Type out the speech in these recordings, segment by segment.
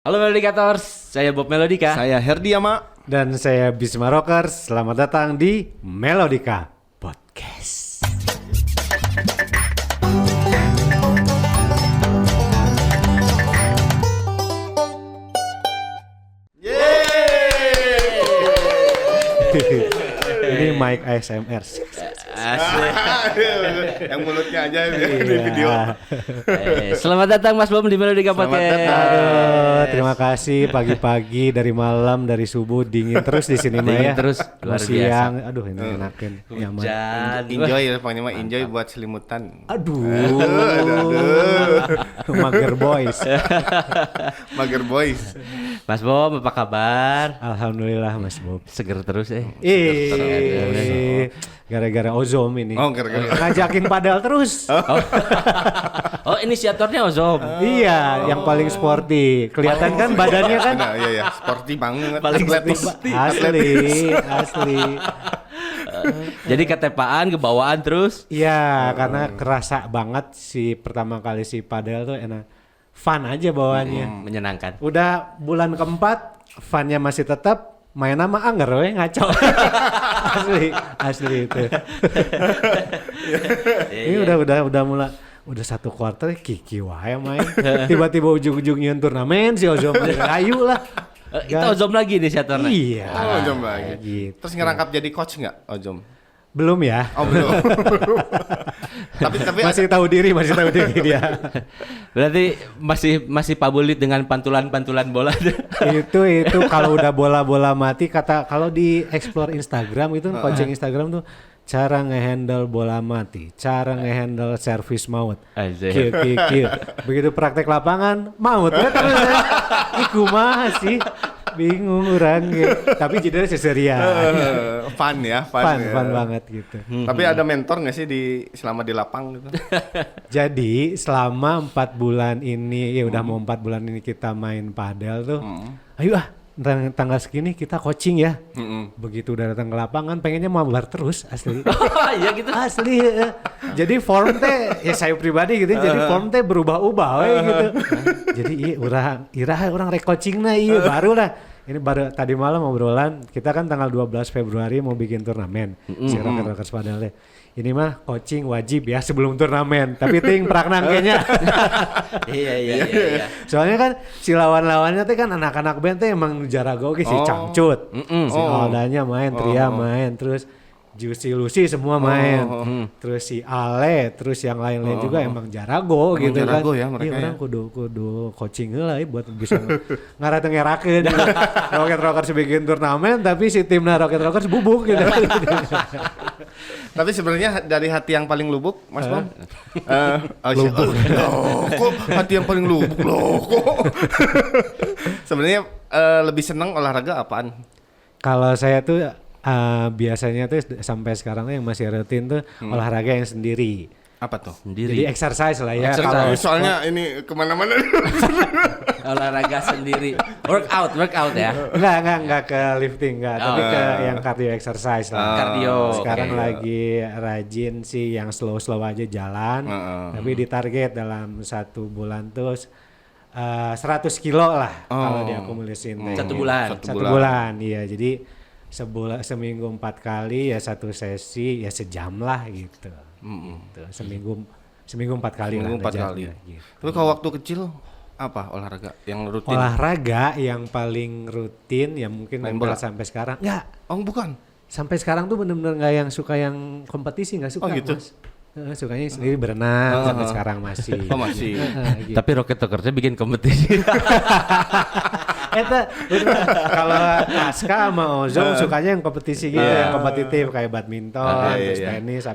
Halo Melodikators, saya Bob Melodika. Saya Herdi Ama. Dan saya Bisma Rockers. Selamat datang di Melodika Podcast. Ini mic ASMR. Asik. Yang mulutnya aja di video. Selamat datang Mas Bob di Melodika Selamat Podcast. datang. Aduh, terima kasih pagi-pagi dari malam dari subuh dingin terus di sini mah Dingin ya. terus, luar Mau biasa. siang, aduh ini enakin, nyaman. Hujan. Enjoy ya, pokoknya mah enjoy buat selimutan. Aduh, Aduh. Mager boys. Mager boys. Mas Bob, apa kabar? Alhamdulillah Mas Bob. Seger terus Gara-gara Ozom ini. Oh, gara-gara. Ngajakin padel terus. Oh, inisiatornya Ozom. Iya, yang paling sporty. Kelihatan kan badannya kan? Nah, iya, sporty banget. Paling Atletis. Asli. Jadi ketepaan, kebawaan terus. Iya, karena kerasa banget pertama kali si padel tuh enak. Fun aja bawaannya. Menyenangkan. Udah bulan keempat, funnya masih tetap. Main nama anggar we ngaco. asli itu. Ini udah mulai udah satu kuarter kiki wae main. Tiba-tiba ujung-ujungnya turnamen si Ozom ayo lah. Kita Ozom lagi inisiatornya. Iya. Ojom lagi. Gitu. Terus ngerangkap jadi coach enggak, Ojom? Belum ya. Oh, belum. tapi Masih tahu diri dia. Berarti masih pabulit dengan pantulan-pantulan bola. itu kalau udah bola mati kalau di explore Instagram itu coaching Instagram tuh cara ngehandle bola mati, cara ngehandle servis maut. Kieu. Begitu praktek lapangan maut ya terus. Iku mah sih bingung orang gitu. Tapi jadinya seseria. fun ya. Fun banget gitu. Tapi ada mentor nggak sih selama di lapang gitu? Jadi selama 4 bulan ini ya udah mau 4 bulan ini kita main padel tuh. Ayo tanggal segini kita coaching ya. Begitu udah datang ke lapangan pengennya mabar terus asli. Iya gitu. Asli. Jadi form teh ya saya pribadi gitu jadi form teh berubah-ubah we gitu. Jadi orang rek coachingna baru lah. Ini baru tadi malam obrolan kita kan tanggal 12 Februari mau bikin turnamen si Rockers Padel teh. Ini mah coaching wajib ya sebelum turnamen. Tapi ting praknang kayaknya. Iya. Soalnya kan si lawan-lawannya teh kan anak-anak band teh emang jarago si Cangcut. Si Aldanya main, Tria main, terus Juicy Lucy semua main. Terus si Ale, terus yang lain-lain juga emang jarago Emang gitu jarago kan. ya mereka Iya, orang ya. kudu coaching heula buat bisa ngaratengerakeun. Rocket Rockers bikin turnamen tapi si timna Rocket Rockers bubuk gitu. Tapi sebenarnya dari hati yang paling lubuk, Mas Bom. Lubuk. Loh, kok hati yang paling lubuk loh kok. Sebenarnya lebih senang olahraga apaan? Kalau saya tuh biasanya tuh sampai sekarang tuh yang masih rutin tuh olahraga yang sendiri. Apa tuh? Jadi exercise lah ya. Exercise. Kalau Soalnya ini kemana-mana. Olahraga sendiri. Workout ya. Enggak ke lifting tapi ke yang cardio exercise lah. Cardio. Sekarang Oke. lagi rajin sih yang slow aja jalan. Tapi ditarget dalam 1 bulan tuh 100 kilo lah kalau diakumulasiin. Satu bulan. Satu bulan, iya. Jadi seminggu 4 kali ya 1 sesi ya sejam lah gitu. Gitu. Seminggu 4 kali lah. Seminggu 4 kali. Gitu. Tapi kalau waktu kecil apa olahraga yang rutin? Olahraga yang paling rutin ya mungkin Main nempel bola? sampai sekarang. Enggak. Oh, bukan. Sampai sekarang tuh bener-bener nggak yang suka yang kompetisi, nggak suka. Oh, gitu? Mas. Sukanya sendiri berenang sampai sekarang masih. Oh, masih. Gitu. Tapi Rocket Rockers bikin kompetisi. Kalau Aska sama Ozom sukanya yang kompetisi gitu, yang kompetitif kayak badminton, Iya, terus iya. tenis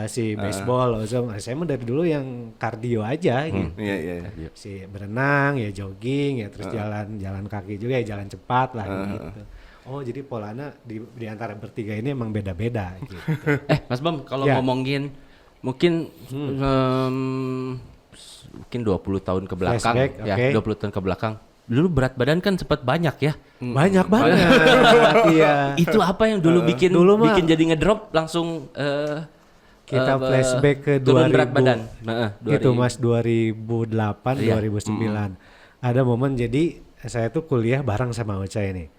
si baseball. Ozom, saya mah dari dulu yang kardio aja gitu. Iya. Si berenang ya jogging ya terus jalan kaki juga ya jalan cepat lah gitu. Oh jadi polanya di antara bertiga ini emang beda-beda gitu. Mas Bam, kalau Ya. ngomongin mungkin mungkin 20 tahun ke belakang Flashback, ya, oke. 20 tahun ke belakang. Dulu berat badan kan sempat banyak ya. Banyak banget. Iya. Itu apa yang dulu bikin dulu mah- bikin jadi ngedrop langsung Kita flashback ke turun 2000. berat badan. Itu Mas 2008, Iya. 2009. ada momen jadi saya tuh kuliah bareng sama Ucai nih.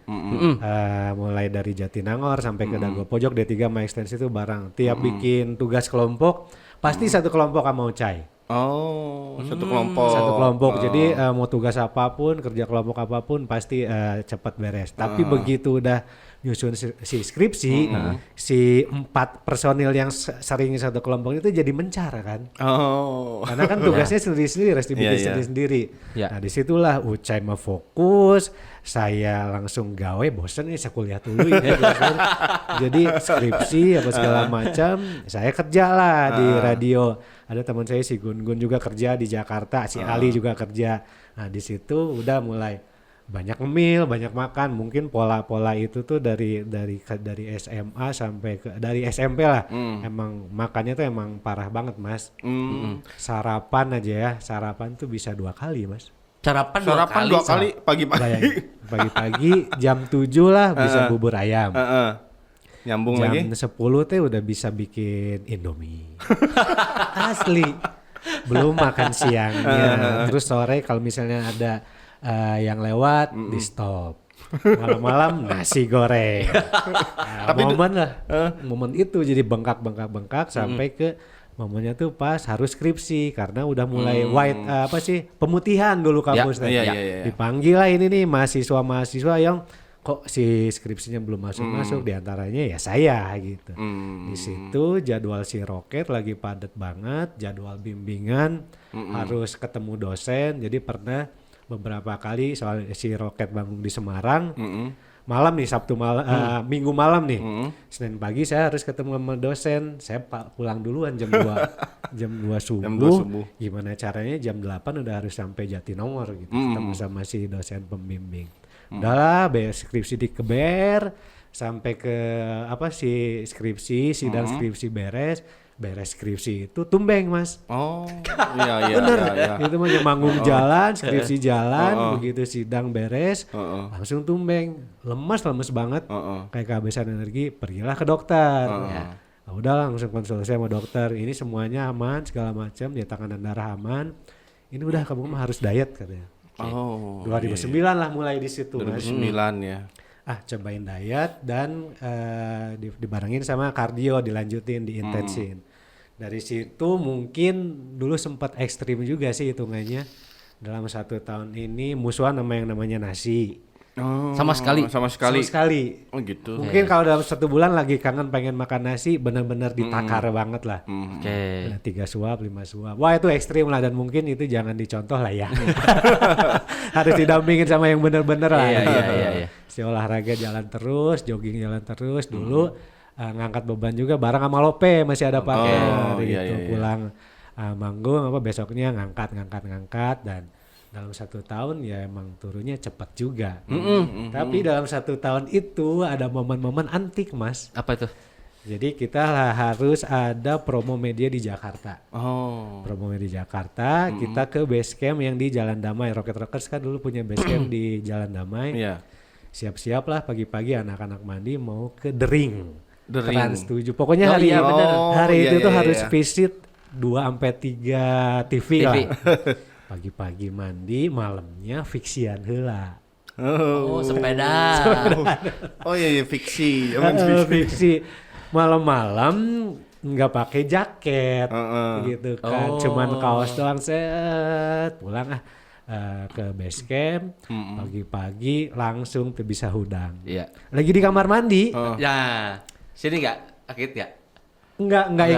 Mulai dari Jatinangor sampai ke Dago Pojok D3 sama ekstensi itu bareng. Tiap bikin tugas kelompok pasti satu kelompok sama Ucai. Oh, satu kelompok. Satu kelompok. Jadi mau tugas apapun, kerja kelompok apapun pasti cepat beres. Tapi begitu udah nyusun si skripsi, si 4 personil yang sering satu kelompok itu jadi mencar kan. Oh. Karena kan tugasnya sendiri-sendiri, harus dibikin sendiri-sendiri. Ya. Nah disitulah Ucai mah fokus, saya langsung gawe, bosen nih saya kuliah dulu ya. Jadi skripsi apa segala macam, saya kerja lah di radio. Ada teman saya si Gun-Gun juga kerja di Jakarta, si Ali juga kerja. Nah di situ udah mulai banyak ngemil, banyak makan. Mungkin pola-pola itu tuh dari SMA sampai dari SMP lah. Emang makannya tuh emang parah banget mas. Sarapan aja ya, sarapan tuh bisa 2 kali mas. Sarapan 2 kali pagi-pagi. Bayangin, pagi-pagi jam 7 lah bisa bubur ayam. Nyambung Jam lagi. 10 teh udah bisa bikin Indomie. Asli. Belum makan siangnya. Terus sore kalau misalnya ada yang lewat di stop. Malam-malam nasi goreng. Nah, Tapi momen lah. Momen itu jadi bengkak sampai ke momennya tuh pas harus skripsi karena udah mulai pemutihan dulu kampus teh. iya. Dipanggil lah ini nih mahasiswa yang kok si skripsinya belum masuk diantaranya ya saya gitu. Di situ jadwal si Roket lagi padat banget, jadwal bimbingan harus ketemu dosen. Jadi pernah beberapa kali soal si Roket bangun di Semarang, malam nih Sabtu malam, Minggu malam nih, Senin pagi saya harus ketemu sama dosen. Saya pulang duluan jam 2 jam 2 subuh. Gimana caranya jam 8 udah harus sampai Jatinangor gitu, ketemu sama si dosen pembimbing. Udahlah, skripsi dikeber sampai ke sidang skripsi beres skripsi itu tumbeng mas. Oh, iya. Bener, itu mah manggung jalan, skripsi jalan, begitu sidang beres, langsung tumbeng, lemes banget, kayak kehabisan energi, pergilah ke dokter. Nah, udah langsung konsultasi sama dokter, ini semuanya aman, segala macam, ya tekanan darah aman, ini udah kamu mah harus diet katanya. Oh, 2009 lah mulai di situ mas. 2009 ya. Cobain diet dan dibarengin sama kardio, dilanjutin, diintensin. Dari situ mungkin dulu sempat ekstrim juga sih hitungannya. Dalam 1 tahun ini musuhan sama yang namanya nasi. Oh, Sama sekali. Sama sekali. Oh gitu. Mungkin kalau dalam 1 bulan lagi kangen pengen makan nasi, benar-benar ditakar banget lah. Oke. 3 suap, 5 suap. Wah itu ekstrim lah dan mungkin itu jangan dicontoh lah ya. Harus didampingin sama yang benar-benar lah. Iya. Si olahraga jalan terus, jogging jalan terus dulu. Ngangkat beban juga bareng sama Lope masih ada partner gitu. Iya. Pulang manggung besoknya ngangkat dan dalam 1 tahun ya emang turunnya cepat juga. Tapi dalam 1 tahun itu ada momen-momen antik mas. Apa itu? Jadi kita harus ada promo media di Jakarta. Promo media di Jakarta, kita ke base camp yang di Jalan Damai. Rocket Rockers kan dulu punya base camp di Jalan Damai. Iya. Siap-siap lah pagi-pagi anak-anak mandi mau ke The Ring. The Ring. Trans 7. Pokoknya hari itu tuh harus visit 2-3 TV lah. Pagi-pagi mandi, malamnya fiksian heula. Oh, sepeda. Oh iya fiksi. Fiksi. Malam-malam nggak pakai jaket gitu kan. Cuman kaos doang set. Pulang ke base camp. Pagi-pagi langsung tuh bisa hudang. Iya. Lagi di kamar mandi. Ya. Sini enggak? Sakit enggak? Enggak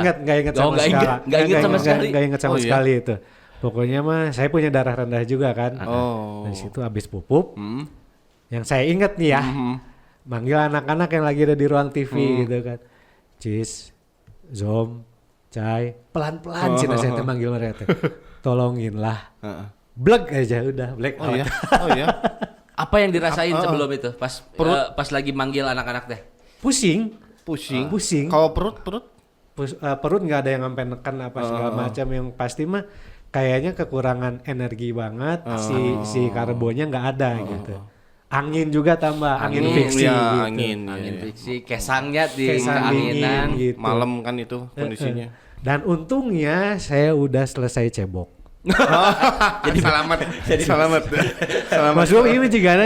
ingat sama sekali. Enggak ingat sama sekali. Enggak ingat sama sekali itu. Pokoknya mah saya punya darah rendah juga kan. Dari situ habis pupup. Yang saya ingat nih ya. Manggil anak-anak yang lagi ada di ruang TV gitu kan. Cis, Zom, Cai, pelan-pelan Cina saya manggil mereka. Tolonginlah. Bleg aja udah, black out. Oh iya. Apa yang dirasain sebelum itu? Pas lagi manggil anak-anak teh? Pusing. Kalau perut? Perut nggak ada yang sampai neken apa segala macam, yang pasti mah kayaknya kekurangan energi banget, si karbonya nggak ada gitu. Angin juga tambah, angin fiksi ya, gitu. Angin fiksi, kesangnya di Kesang keanginan. dingin gitu. Malam kan itu kondisinya. Dan untungnya saya udah selesai cebok. Jadi selamat. Selamat. Mas Bro ini juga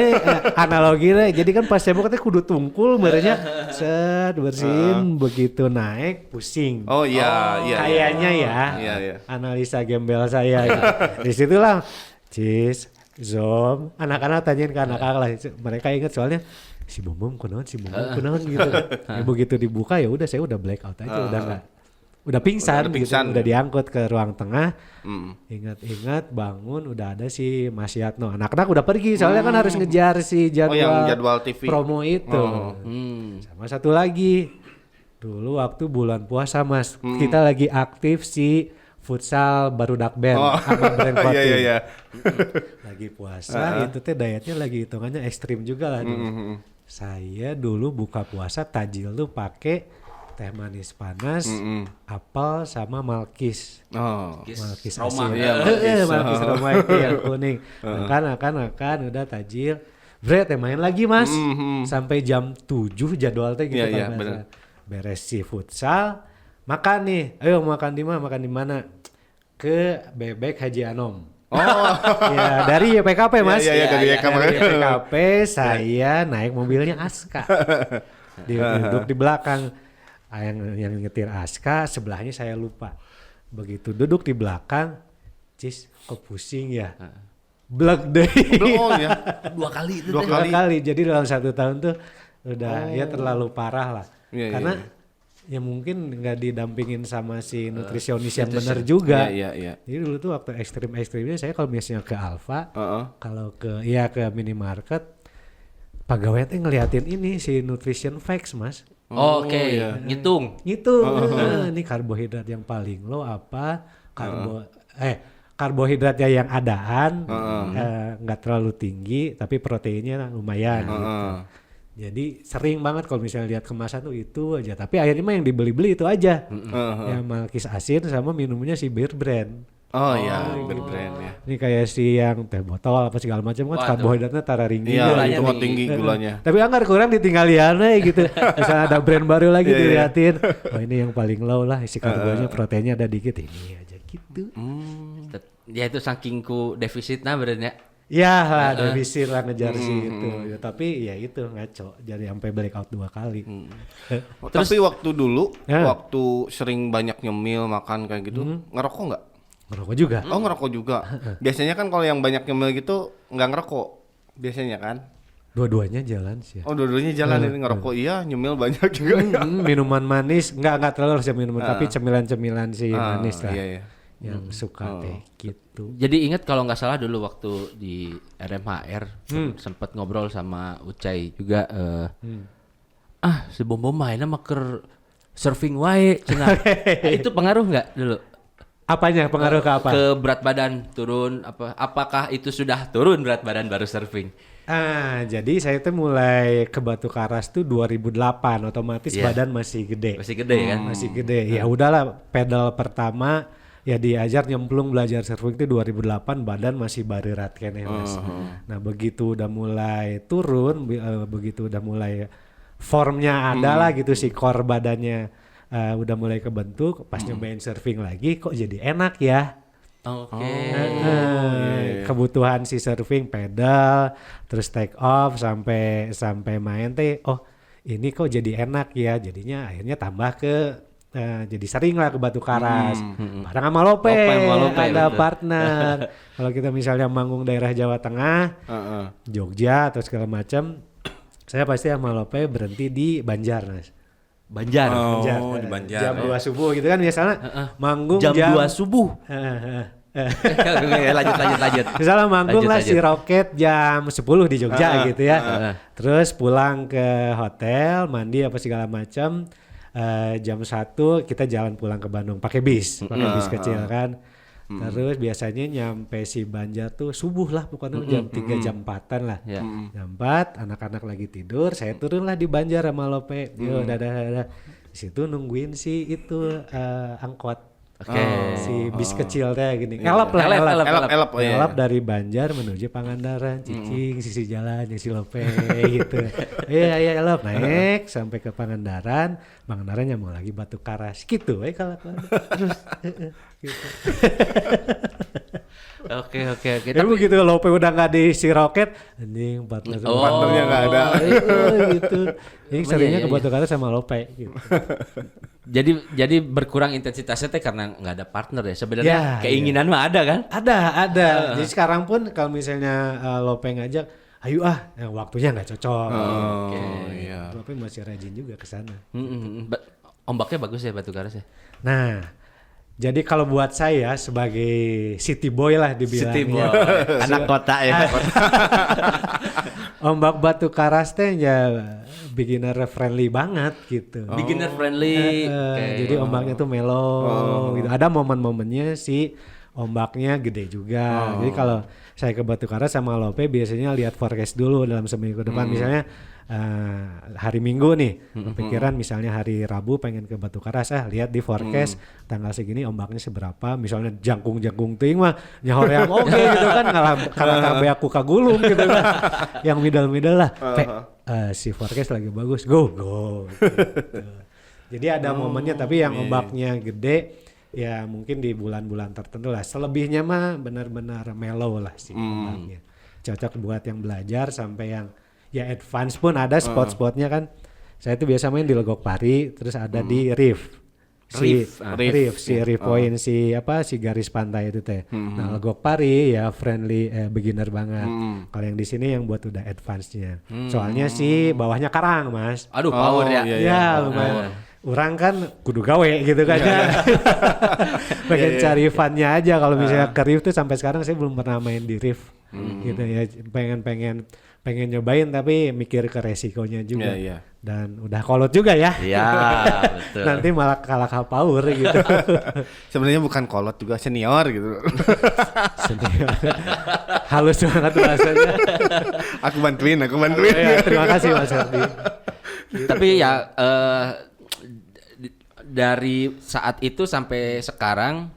analoginya. Jadi kan pas cebok teh kudu tungkul barunya set bersin begitu naik pusing. Oh iya. Kayaknya ya. Iya. Analisa gembel saya gitu. Disitulah Cis, Zom, anak-anak tanyain ke anak-anak lah. Mereka ingat soalnya si Bom kunaon gitu. Ya, begitu dibuka ya udah saya udah black out aja udah pingsan gitu, udah diangkut ke ruang tengah. Ingat-ingat bangun udah ada si Mas Yatno. Anak-anak udah pergi soalnya kan harus ngejar si jadwal TV promo itu. Sama satu lagi. Dulu waktu bulan puasa Mas, kita lagi aktif si futsal Barudak Band sama Brand Coating. Iya. Lagi puasa itu teh dietnya lagi hitungannya ekstrim juga lah dulu. Saya dulu buka puasa tajil tuh pakai teh manis panas, apel sama malkis. Malkis Roma. asin. Malkis Roma itu yang kuning. Makan udah tajil. Bre teh main lagi Mas. Sampai jam 7 jadwal teh gitu kan. Beres si futsal, makan nih. Ayo makan di mana? Ke Bebek Haji Anom. Ya dari YPKP Mas. Iya, dari YPKP saya naik mobilnya Aska. Duduk di belakang. Yang nyetir Aska, sebelahnya saya lupa. Begitu duduk di belakang, Cis kok pusing ya? Blek deh. Ya. Dua kali. Jadi dalam 1 tahun tuh udah ya terlalu parah lah. Karena ya mungkin nggak didampingin sama si nutrisionis yang benar juga. Iya. Jadi dulu tuh waktu ekstrimnya saya kalau misalnya ke Alfa, kalau ke minimarket, pegawai tuh ngeliatin ini si nutrition facts Mas. Oke. Ngitung. Ini karbohidrat yang paling low apa? Karbohidratnya yang adaan nggak terlalu tinggi, tapi proteinnya lumayan. Gitu. Jadi sering banget kalau misalnya lihat kemasan tuh itu aja. Tapi akhirnya mah yang dibeli-beli itu aja. Yang malkis asin sama minumnya si Beer Brand. Beer Brand ya. Ini kayak si yang teh botol apa segala macam kan karbohidratnya tara tinggi. Iya, itu mah tinggi gulanya. Tapi anggar kurang ditinggalian gitu. Misalnya ada brand baru lagi diliatin. Oh ini yang paling low lah, isi karbonya proteinnya ada dikit ini aja gitu. Ya itu saking ku defisitnya berarti. Ya lah, defisit lah ngejar sih itu. Ya, tapi ya itu ngaco, jadi sampai blackout 2 kali. Terus, tapi waktu dulu, waktu sering banyak nyemil makan kayak gitu, ngerokok nggak? Ngerokok juga. Oh ngerokok juga. Biasanya kan kalau yang banyak nyemil gitu nggak ngerokok, biasanya kan? Dua-duanya jalan sih. Oh dua-duanya jalan ini ngerokok iya, nyemil banyak juga. Minuman manis, nggak terlalu sih minuman, tapi cemilan-cemilan sih manis lah. Iya. Yang suka teh gitu. Jadi ingat kalau nggak salah dulu waktu di RMHR sempat ngobrol sama Ucai juga si Bom mainnya maker surfing wae cenah. Itu pengaruh nggak dulu? Apanya pengaruh ke apa? Ke berat badan turun apakah itu sudah turun berat badan baru surfing? Jadi saya tuh mulai ke Batu Karas tuh 2008, otomatis badan masih gede. Masih gede kan? Masih gede. Ya udahlah, pedal pertama ya diajar nyemplung belajar surfing itu 2008, badan masih barerat kene Mas. Nah, begitu udah mulai turun, begitu udah mulai formnya ada lah gitu si core badannya udah mulai kebentuk, pas nyobain surfing lagi kok jadi enak ya. Oke. Kebutuhan si surfing pedal terus take off sampai main teh ini kok jadi enak ya, jadinya akhirnya tambah ke jadi sering lah ke Batu Karas bareng sama Lope ada betul. Partner. Kalau kita misalnya manggung daerah Jawa Tengah, Jogja atau segala macam, saya pasti sama Lope berhenti di Banjar Mas. Banjar. Di Banjar. Jam 2 subuh gitu kan biasanya manggung jam 2 subuh. Lanjut. Misalnya manggung lah si Roket jam 10 di Jogja gitu ya. Terus pulang ke hotel, mandi apa segala macam. Jam 1 kita jalan pulang ke Bandung pakai bis kecil kan. Terus biasanya nyampe si Banjar tuh subuh lah, pokoknya jam 3 jam 4-an lah. Jam 4 anak-anak lagi tidur, saya turun lah di Banjar sama Lope. Yo dadah. Di situ nungguin si itu angkot. Si bis kecil teh gini. Elap dari Banjar menuju Pangandaran, Cicing, sisi jalan yang si Lope gitu. Iya elap naik sampai ke Pangandaran nyambung lagi Batu Karas gitu kalau terus gitu. Oke. Tapi begitu Lope udah nggak di si Roket, anjing Partnernya nggak ada. gitu. Ini seringnya ke Batu Karas sama Lope gitu. Jadi berkurang intensitasnya teh karena nggak ada partner ya. Sebenarnya Ya, keinginan mah ada kan? Ada. Jadi sekarang pun kalau misalnya Lope ngajak, ayo waktunya nggak cocok. Iya. Lope masih rajin juga ke sana. Ombaknya bagus ya Batu Karas ya. Nah, jadi kalau buat saya sebagai city boy lah dibilangnya. Anak kota ya. Ombak Batu Karas teh ya beginner friendly banget gitu. Beginner friendly. Jadi ombaknya tuh mellow gitu. Ada momen-momennya sih ombaknya gede juga. Jadi kalau saya ke Batu Karas sama Lope biasanya lihat forecast dulu dalam seminggu depan. Misalnya hari Minggu nih, pikiran misalnya hari Rabu pengen ke Batu Karas, lihat di forecast tanggal segini ombaknya seberapa, misalnya jangkung ting mah nyaho yang oke gitu kan, kalau kabe aku kagulung gitu kan, yang middle lah, si forecast lagi bagus, go gitu. Jadi ada momennya, tapi yang ombaknya gede ya mungkin di bulan-bulan tertentu lah, selebihnya mah benar-benar mellow lah sih ombaknya, cocok buat yang belajar sampai yang ya advance pun ada spot-spotnya kan. Saya tuh biasa main di Legok Pari, terus ada di Reef Point, si garis pantai itu teh. Nah Legok Pari ya friendly beginner banget. Kalau yang di sini yang buat udah advance-nya. Soalnya sih bawahnya karang mas. Aduh power ya. Ya lumayan. Orang kan kudu gawe gitu kan ya. Pengen cari fun-nya aja. Kalau misalnya ke Reef tuh sampai sekarang saya belum pernah main di Reef. Gitu ya, pengen nyobain tapi mikir ke resikonya juga. Dan udah kolot juga ya. Iya, betul. Nanti malah kalah power gitu. Sebenarnya bukan kolot juga senior gitu. Senior. Halus banget bahasanya. Aku bantuin. Ya, terima kasih Mas Herdi. Tapi ya dari saat itu sampai sekarang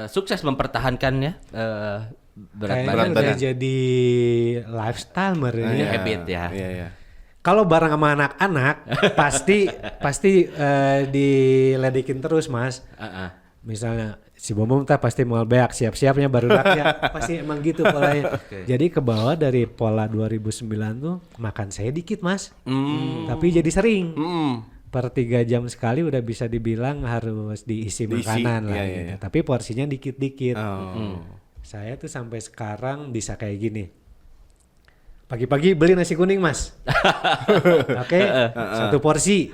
sukses mempertahankannya berat Kayaknya badan udah jadi lifestyle habit ya. Iya. Kalau bareng sama anak-anak pasti diledekin terus mas. Misalnya si Bom pasti mau beak, siap-siapnya baru daknya pasti emang gitu polanya. Jadi ke bawah dari pola 2009 tuh makan saya dikit mas, tapi jadi sering. Per 3 jam sekali udah bisa dibilang harus diisi makanan lah gitu. Tapi porsinya dikit-dikit. Saya tuh sampai sekarang bisa kayak gini. Pagi-pagi beli nasi kuning mas. Oke, satu porsi.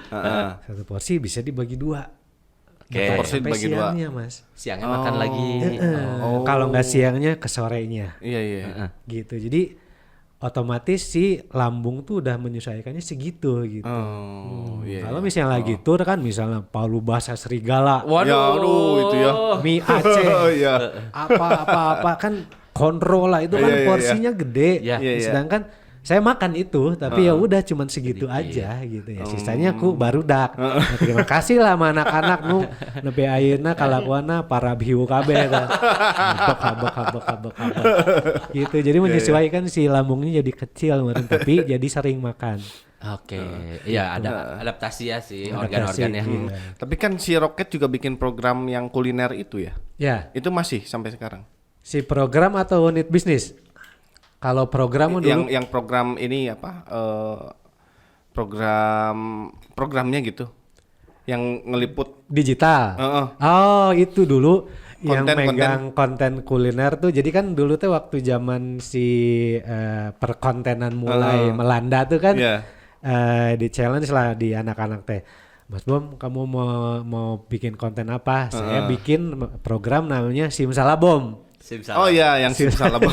Satu porsi bisa dibagi 2. Satu porsi sampai dibagi 2. siangnya mas. Siangnya makan lagi. Kalau nggak siangnya ke sorenya. Iya. Gitu. Jadi otomatis si lambung tuh udah menyesuaikannya segitu gitu. Kalau misalnya lagi tur kan, misalnya Palu Basah Serigala, Waduh, itu ya. mie Aceh, apa kan kontrol lah itu kan porsinya gede. Sedangkan saya makan itu, tapi ya udah cuman segitu aja gitu ya. Sisanya aku barudak. Nah, terima kasih lah sama anak-anak nu nepi ayeuna kalakuana para biu kabeh eta. Habak. Gitu. Jadi menyesuaikan si lambungnya jadi kecil kemarin, tapi jadi sering makan. Oke. Iya, ada adaptasi ya sih organ-organ ya. Tapi kan si Rocket juga bikin program yang kuliner itu ya. Ya. Itu masih sampai sekarang. Si program atau unit bisnis? Kalau program dulu yang program ini programnya gitu. Yang ngeliput digital. Oh, itu dulu yang megang konten kuliner tuh. Jadi kan dulu tuh waktu zaman si perkontenan mulai melanda tuh kan. Di challenge lah di anak-anak teh. Mas Bom, kamu mau bikin konten apa? Saya bikin program namanya Simsalabom. Oh iya, yang Simsalabom.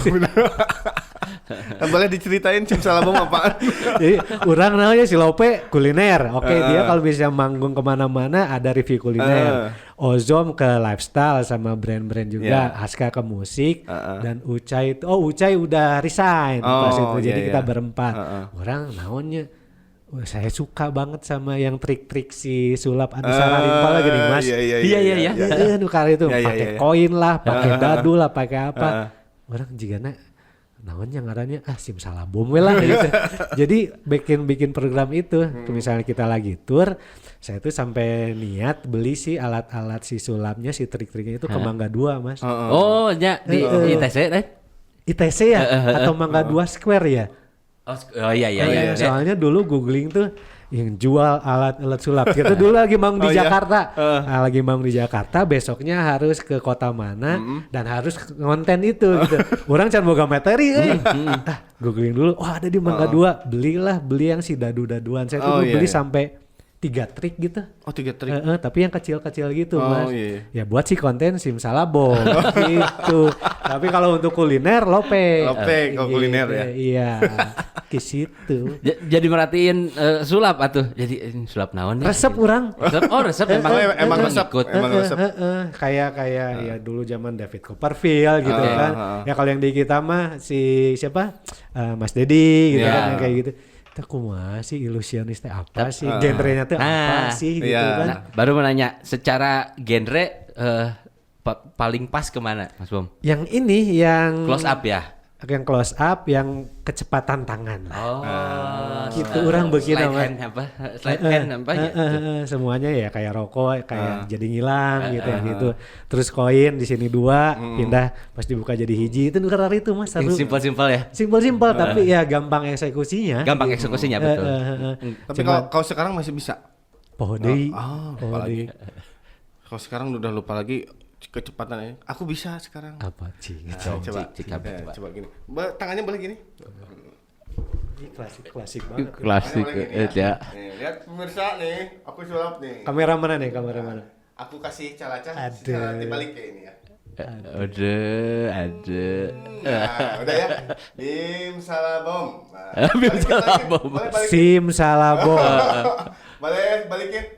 Boleh diceritain Simsalabom apaan? Jadi orang namanya si Lope kuliner. Oke, dia kalau bisa manggung kemana-mana ada review kuliner. Ozom ke lifestyle sama brand-brand juga. Aska ke musik. Dan Ucai itu, Ucai udah resign pas itu. Jadi kita berempat. Orang naonnya, saya suka banget sama yang trik-trik si sulap Anusara Rimpal lagi nih mas. Iya. Nukar itu pakai koin lah, pakai dadu lah, pakai apa. Orang jigana naonnya ngarannya simsalabom we lah gitu. Jadi bikin program itu. Misalnya kita lagi tour, saya tuh sampai niat beli si alat-alat si sulapnya, si trik-triknya itu ke Mangga 2 Mas. Oh, nya di ITC kan? ITC ya atau Mangga 2 Square ya? Oh iya. Soalnya dulu googling tuh yang jual alat-alat sulap. Kita dulu lagi manggung di Jakarta. Lagi manggung di Jakarta, besoknya harus ke kota mana dan harus konten itu gitu. Orang can boga materi googling dulu. Wah, ada di Mangga 2. Beli yang si dadu-daduan. Saya tuh beli sampai 3 trik gitu. Oh 3 trik. Tapi yang kecil-kecil gitu Mas. Iya. Ya buat si konten simsalabom gitu. Tapi kalau untuk kuliner lope kalau kuliner ya. Iya. Ke situ. Jadi merhatiin sulap atuh. Jadi sulap naon ya? Resep orang. Resep emang resep. ikut. Emang resep. Kayak ya dulu zaman David Copperfield gitu kan. Ya kalau yang di kita mah si siapa? Mas Dedi gitu kan kayak gitu. Kita kumaha sih ilusionis teh apa sih? Genrenya teh apa sih gitu kan. Nah, baru menanya secara genre paling pas kemana Mas Bom? Yang ini yang Close up ya? Yang close up, yang kecepatan tangan lah. Gitu orang bikin slide hand apa gitu. Semuanya ya kayak rokok, kayak jadi ngilang gitu. Terus koin di sini 2, pindah pas dibuka jadi hiji. Itu kerar itu Mas. Simpel-simpel ya? Simpel tapi ya gampang eksekusinya. Gampang eksekusinya betul. Tapi kalau sekarang masih bisa. Poho deui. Lupa lagi. Kalau sekarang udah lupa lagi kecepatannya. Aku bisa sekarang. Apa sih? Coba gini. Tangannya boleh gini. Ini klasik banget. Klasik ya. Nih, lihat pemirsa nih, aku sulap nih. Kamera mana? Aku kasih calacah Ada. dibalik kayak ini ya. Ada. Nah, udah ya. Bim salabom. Bim salabom. Sim salabom. Boleh balikin.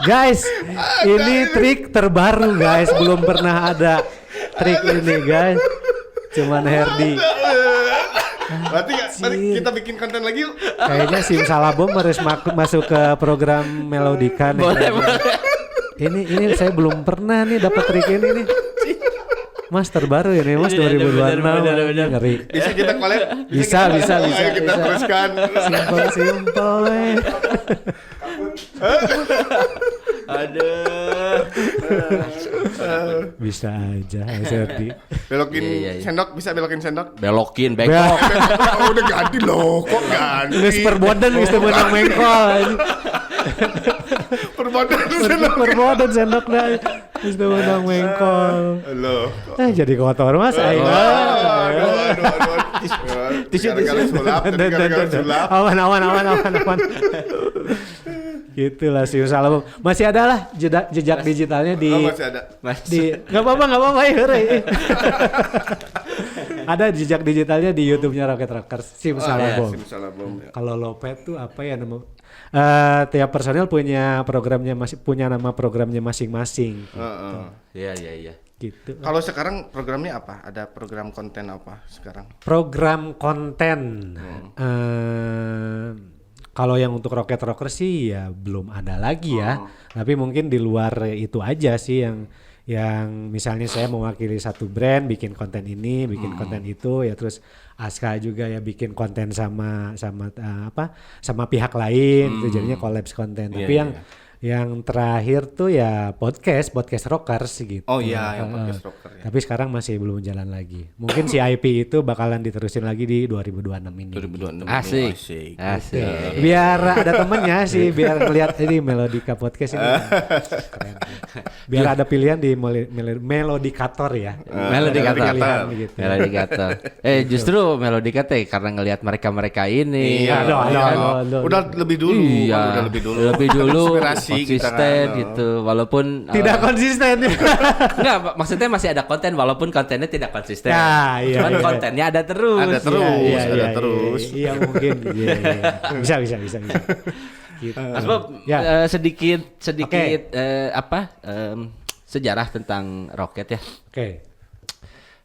Guys, ini trik terbaru guys, belum pernah ada trik ini guys. Cuman Herdi. Berarti kita bikin konten lagi yuk. Kayaknya Sim Salabom harus masuk ke program Melodica nih. Boleh. Ini saya belum pernah nih dapat trik ini nih. Mas terbaru ini Mas 2026. Ngeri. Bisa kita collab? Bisa. Ayo kita teruskan. Simpel. Aduh. Bisa aja Mas Herdi. Belokin Iya. sendok, bisa belokin sendok. Belokin bengkok. Udah ganti loh, kok ganti? Geus perbodan geus teu meunang mengkol. Perbodan sendok dah. Geus teu meunang mengkol. Loh. Jadi kotor Mas aing. Aduh. Tisu. Sulap. Aman. Gitulah Sim Salabom. Masih ada lah jejak digitalnya di. Masih ada. Nggak apa-apa ya. Ada jejak digitalnya di YouTube-nya Rocket Rockers Sim Salabom. Sim Salabom. Kalau Lopet tuh apa ya nama? Tiap personil punya nama programnya masing-masing. Iya. Gitu. Kalau sekarang programnya apa? Ada program konten apa sekarang? Program konten. Kalau yang untuk Rocket Rocker sih ya belum ada lagi ya. Tapi mungkin di luar itu aja sih yang misalnya saya mewakili satu brand bikin konten ini, bikin konten itu ya, terus Aska juga ya bikin konten sama pihak lain gitu, jadinya collabs konten. Tapi yang terakhir tuh ya podcast Rockers gitu. Oh iya, yang podcast Rocker ya. Tapi sekarang masih belum jalan lagi. Mungkin si IP itu bakalan diterusin lagi di 2026 ini. 2026. Asik. Biar ada temennya sih, biar ngeliat ini Melodica Podcast ini. Keren. Biar ada pilihan di Melodicator ya. Melodicator. Gitu. Melodicator. Justru Melodica teh karena ngelihat mereka ini. Iya, udah lebih dulu. Iya, lebih dulu. Konsisten gitu, walaupun tidak konsisten. Enggak, maksudnya masih ada konten walaupun kontennya tidak konsisten. Cuman kontennya ada terus. Ada terus. Iya mungkin. Bisa. Gitu. Mas Bob, sedikit sejarah tentang Rocket ya. Oke.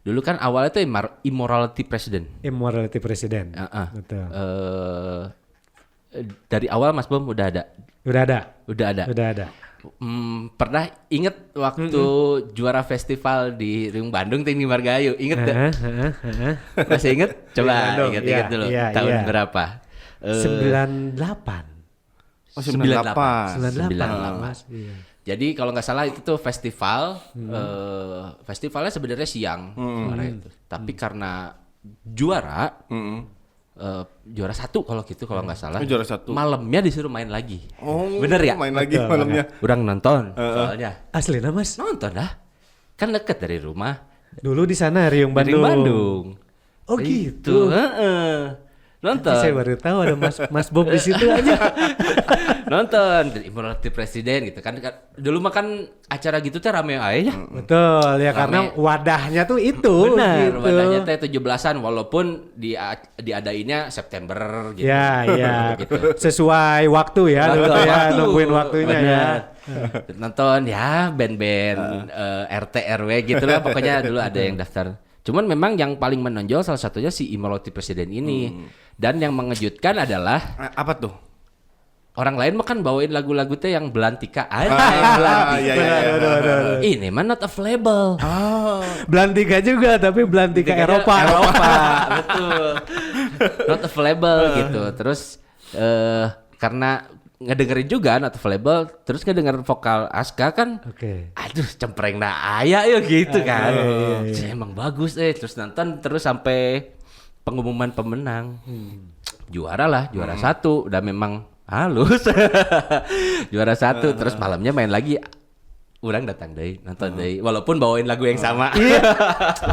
Dulu kan awalnya tuh Immorality President. Betul. Dari awal Mas Bom udah ada. Pernah inget waktu juara festival di Riung Bandung Tinggi Margahayu, inget gak? Masih inget? Coba inget dulu, tahun berapa? 98. Oh, 98. 98 Mas. Iya. Jadi kalau nggak salah itu tuh festival, festivalnya sebenarnya siang, juara itu. Tapi karena juara, juara 1 kalau gitu kalau nggak salah. Juara 1. Malamnya disuruh main lagi. Oh, bener ya? Main lagi Betul, malamnya. Udah nonton soalnya. Aslinya Mas. Nonton dah. Kan deket dari rumah. Dulu di sana Riung Bandung. Dari Bandung. Oh gitu. Heeh. Nonton. Saya baru tahu ada Mas Bob di situ aja. Nonton Immortality Presiden gitu kan. Dulu mah kan acara gitu tuh rame aja. Betul ya, Rame. karena wadahnya tuh itu. Benar, gitu. wadahnya teh 17-an walaupun diadainnya September gitu. Ya, gitu. Sesuai waktu ya, dulu tuh ya, Waktu. nungguin waktunya ya. Nonton ya band-band RT RW gitu lah pokoknya dulu ada yang daftar. Cuman memang yang paling menonjol salah satunya si Immortality Presiden ini. Dan yang mengejutkan adalah Apa tuh? orang lain mah kan bawain lagu-lagu teh yang belantika aja yang belantika. Iya. Ini mah not available. Belantika juga, tapi Belantika Eropa. Betul. Not available gitu. Terus karena ngedengerin juga not available, terus ngedengerin vokal Aska kan. Oke. Aduh, cempreng dah aya ya gitu kan. iya. Emang bagus terus nonton terus sampai pengumuman pemenang. Juara lah, juara 1 udah memang halus. Juara 1 terus malamnya main lagi. Urang datang deh, nonton deh. Walaupun bawain lagu yang sama. Iya.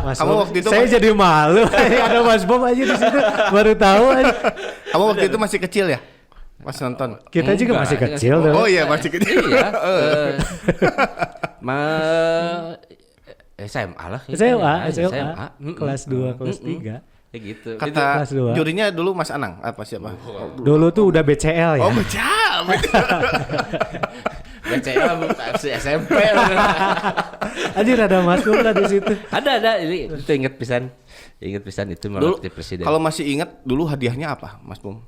Mas Kamu Bob, waktu itu saya jadi malu. Ada Mas Bob aja di situ, baru tahu aja. Kamu waktu itu masih kecil ya? Pas nonton. Kita juga Enggak, masih kecil. oh, tuh. Oh iya, masih kecil. Iya. SMA lah. SMA, SMA. kelas 2, kelas 3. Kayak gitu. Kata kelas 2. jurinya dulu Mas Anang, apa siapa? Dulu tuh udah BCL ya. Oh, becam. BCL SMP. Anjir ada Mas Bob lah di situ. Ada ini itu inget pisan. Inget pisan itu Dulu melalui presiden. kalau masih ingat dulu hadiahnya apa, Mas Bung?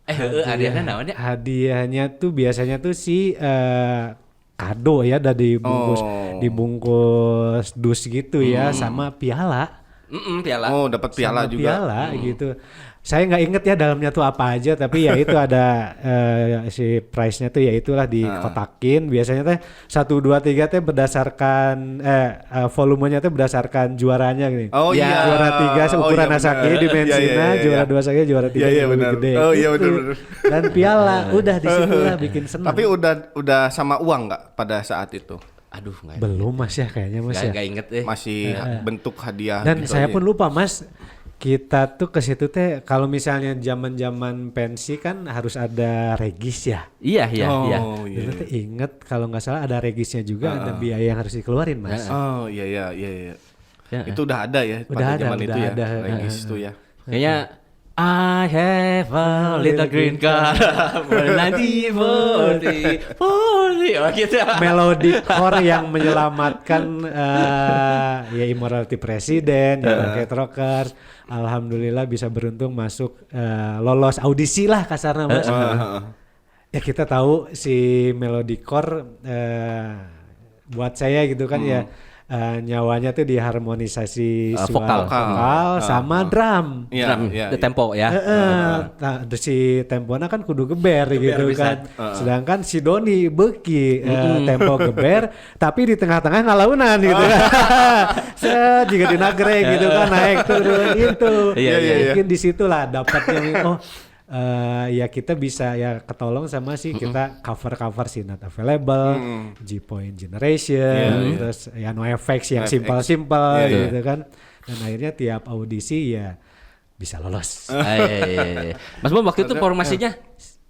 hadiahnya naon ya? Hadiahnya tuh biasanya tuh kado ya, udah dibungkus dus gitu ya, sama piala. Piala. Oh, dapat piala Sama juga. piala gitu. Saya nggak inget ya dalamnya tuh apa aja, tapi ya itu ada si price-nya tuh ya itulah dikotakin. Biasanya teh 1, 2, 3 teh berdasarkan volumenya teh berdasarkan juaranya gini. Oh Ya, iya. juara 3 seukuran Oh, iya, Asaki benar. dimensinya, Iya. juara 2 saya juara 3 Iya, lebih benar. gede. Oh, iya, Gitu. benar. Dan piala udah di situ lah bikin senang. Tapi udah sama uang nggak pada saat itu? Aduh, enggak. belum Mas ya kayaknya Mas ya. Enggak inget deh. Masih bentuk hadiah Dan gitu saya aja. pun lupa Mas, kita tuh ke situ teh kalau misalnya zaman-zaman pensi kan harus ada regis ya. Iya. Oh, Dulu iya. tuh inget kalau nggak salah ada regisnya juga, ada biaya yang harus dikeluarin Mas. Oh, iya. Ya. Itu udah ada ya Udah pada ada, zaman udah itu ya. ada. Regis itu ya. Kayaknya I have a little green card for 1940. Oh gitu. Melodic core yang menyelamatkan ya Immortality Presiden, ya Rocket Rockers. Alhamdulillah bisa beruntung masuk lolos audisi lah kasarnya Mas. Ya kita tahu si Melodic Core buat saya gitu kan ya nyawanya tuh diharmonisasi Vokal. sama drum. Iya, Drum, iya. the tempo ya. Nah, si tempona kan kudu geber gitu bisa. kan. Sedangkan si Doni beki tempo geber tapi di tengah-tengah ngalaunan gitu. Set jika dinagrek gitu kan naik turun itu. Iya. Mungkin di situlah dapatnya ya kita bisa ya ketolong sama sih kita cover si Not Available, G-Point Generation, terus ya No Effects yang simpel-simpel gitu kan. Dan akhirnya tiap audisi ya bisa lolos. Iya. Mas Bom waktu itu formasinya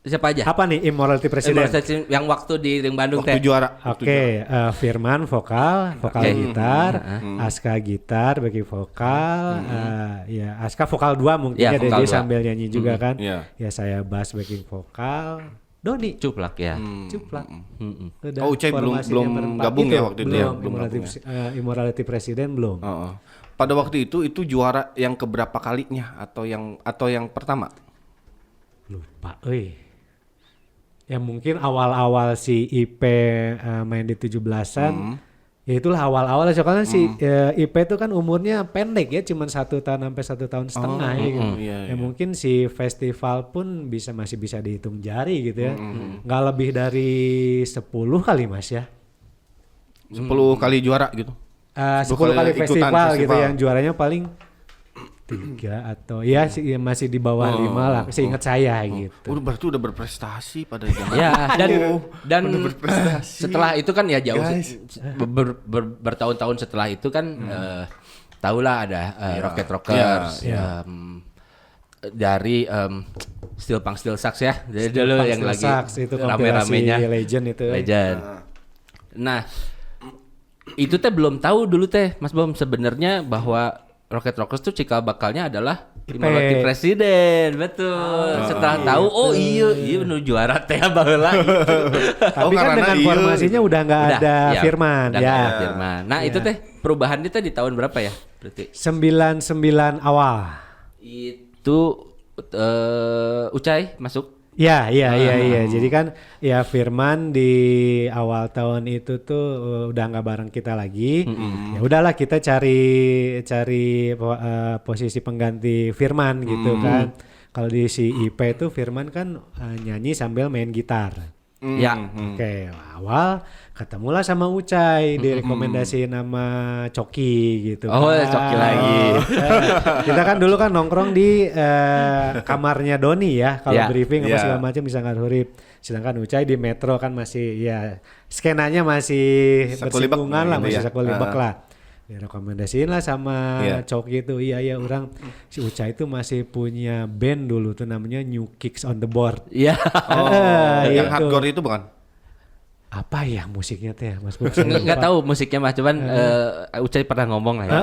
siapa aja? Apa nih Immortality Presiden? Yang waktu di Ring Bandung Waktu teh. juara. Oke, Firman vokal gitar, Aska gitar bagi vokal, ya Aska vokal 2 mungkin Ya, ya, vokal dia 2. sambil nyanyi juga kan. Iya. Ya saya bass backing vokal, Doni Cuplak ya. cuplak. Mm-mm. Udah Oh, Ucai belum formasinya berempat. gabung ya waktu itu ya? Belum, Belum Immortality, gabung ya? Immortality Presiden belum. Heeh. Pada waktu itu juara yang keberapa kalinya atau yang pertama? Lupa, euy. Ya mungkin awal-awal si IP main di 17-an, ya itulah awal-awal soalnya si IP itu kan umurnya pendek ya, cuma 1 tahun sampai 1 tahun setengah ya gitu. Ya mungkin si festival pun masih bisa dihitung jari gitu ya, nggak lebih dari 10 kali Mas ya. 10 kali juara gitu. 10 kali festival gitu, yang juaranya paling 3 atau ya masih di bawah 5 lah, seingat saya gitu. Berarti udah berprestasi pada zaman. Ya, dan udah berprestasi. setelah itu kan ya jauh bertahun-tahun setelah itu kan tahulah ada Rocket Rockers dari Steel Punk Steel Sax ya. Jadi dulu yang lagi rame-ramenya Legend itu. Legend. Nah, itu teh belum tahu dulu teh Mas Bom sebenarnya bahwa Rocket Rockers tuh cikal bakalnya adalah Imoloti Presiden, betul. Setelah tahu, iya bener juara teh baheula gitu. Tapi kan dengan formasinya udah nggak ada Firman, ya. Firman. Nah itu teh perubahannya teh di tahun berapa ya? Berarti 99 awal. Itu Ucai masuk. Iya. Jadi kan ya Firman di awal tahun itu tuh udah nggak bareng kita lagi. Ya udahlah kita cari posisi pengganti Firman gitu kan. Kalau di si IP itu Firman kan nyanyi sambil main gitar. Ya. Oke, awal ketemulah sama Ucai, direkomendasiin nama Coki gitu. Oh, kan. Coki lagi. Kita kan dulu kan nongkrong di kamarnya Doni ya, kalau briefing apa segala macam bisa ngadurip. Sedangkan Ucai di Metro kan masih ya skenanya masih bersinggungan lah, masih sekulibek lah. Direkomendasiin lah sama Coki itu. Iya orang si Ucai itu masih punya band dulu tuh namanya New Kicks on the Board. Iya. Yang hardcore itu bukan? Apa ya musiknya teh Mas? Nggak tahu musiknya Mas, cuman Ucai pernah ngomong lah ya.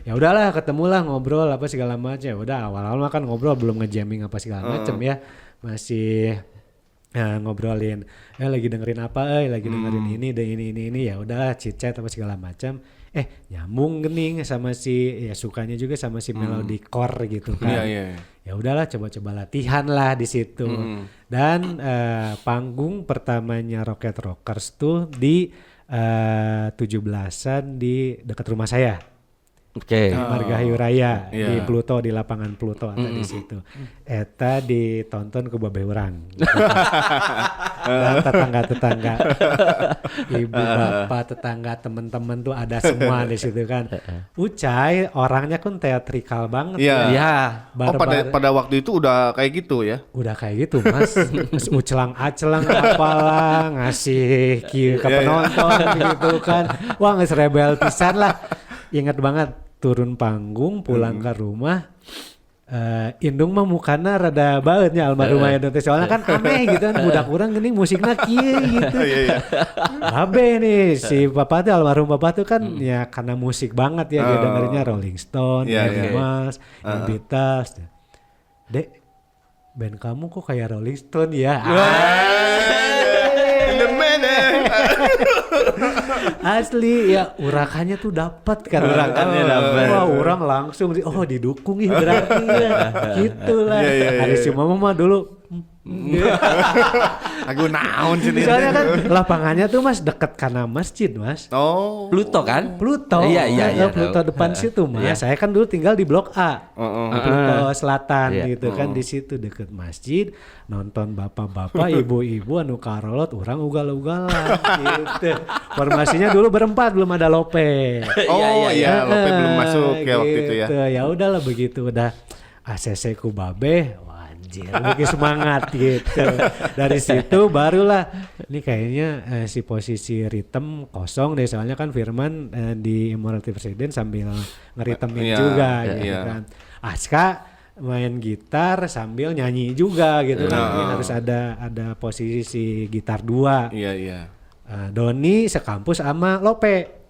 Ya udahlah ketemulah ngobrol apa segala macam. Ya udah awal-awal kan ngobrol belum ngejamming apa segala macam ya. Masih ngobrolin lagi dengerin apa lagi dengerin ini ya udahlah chit-chat apa segala macam. Nyambung gening sama si sukanya juga sama si melodi core gitu kan. Ya udahlah coba-coba latihan lah di situ. Dan panggung pertamanya Rocket Rockers tuh di 17-an di dekat rumah saya. Di Margahayu Raya di Pluto, di lapangan Pluto ada di situ. Eta ditonton ku babeh urang. Dan tetangga-tetangga, ibu bapak tetangga teman-teman tuh ada semua di situ kan. Ucai orangnya kan teatrikal banget. Iya. Pada waktu itu udah kayak gitu ya? Udah kayak gitu Mas. Ucelang-acelang apalah ngasih ke penonton gitu kan. Wah nges rebel pisan lah. Ingat banget turun panggung pulang ke rumah Indung mah mukana rada baetnya almarhumah Indung soalnya kan aneh gitu kan budak urang geuning musikna kieu gitu. Babe nih si bapak tuh almarhum bapak tuh kan ya karena musik banget ya dia dengerinnya Rolling Stone, Mas, Beatles. Dek, band kamu kok kayak Rolling Stone ya? Asli ya urakannya tuh dapat kan. Wah orang langsung didukung berarti ya gitulah. Ada si mama mah dulu aku naon sih. Soalnya kan lapangannya tuh Mas deket karena masjid Mas. Pluto kan? Pluto. Iya. Pluto depan situ Mas. Saya kan dulu tinggal di Blok A. Pluto Selatan gitu kan di situ deket masjid. Nonton bapak-bapak, ibu-ibu anu karolot, orang ugal-ugalan gitu. Formasinya dulu berempat belum ada Lope. Iya, Lope belum masuk ya waktu itu ya. Ya udahlah begitu udah ACC ku babe. Bikin semangat gitu. Dari situ barulah ini kayaknya si posisi ritme kosong deh soalnya kan Firman di Immortality Presiden sambil ngeritemin juga gitu kan. Aska main gitar sambil nyanyi juga gitu kan. Harus ada posisi gitar 2. Iya. Doni sekampus sama Lope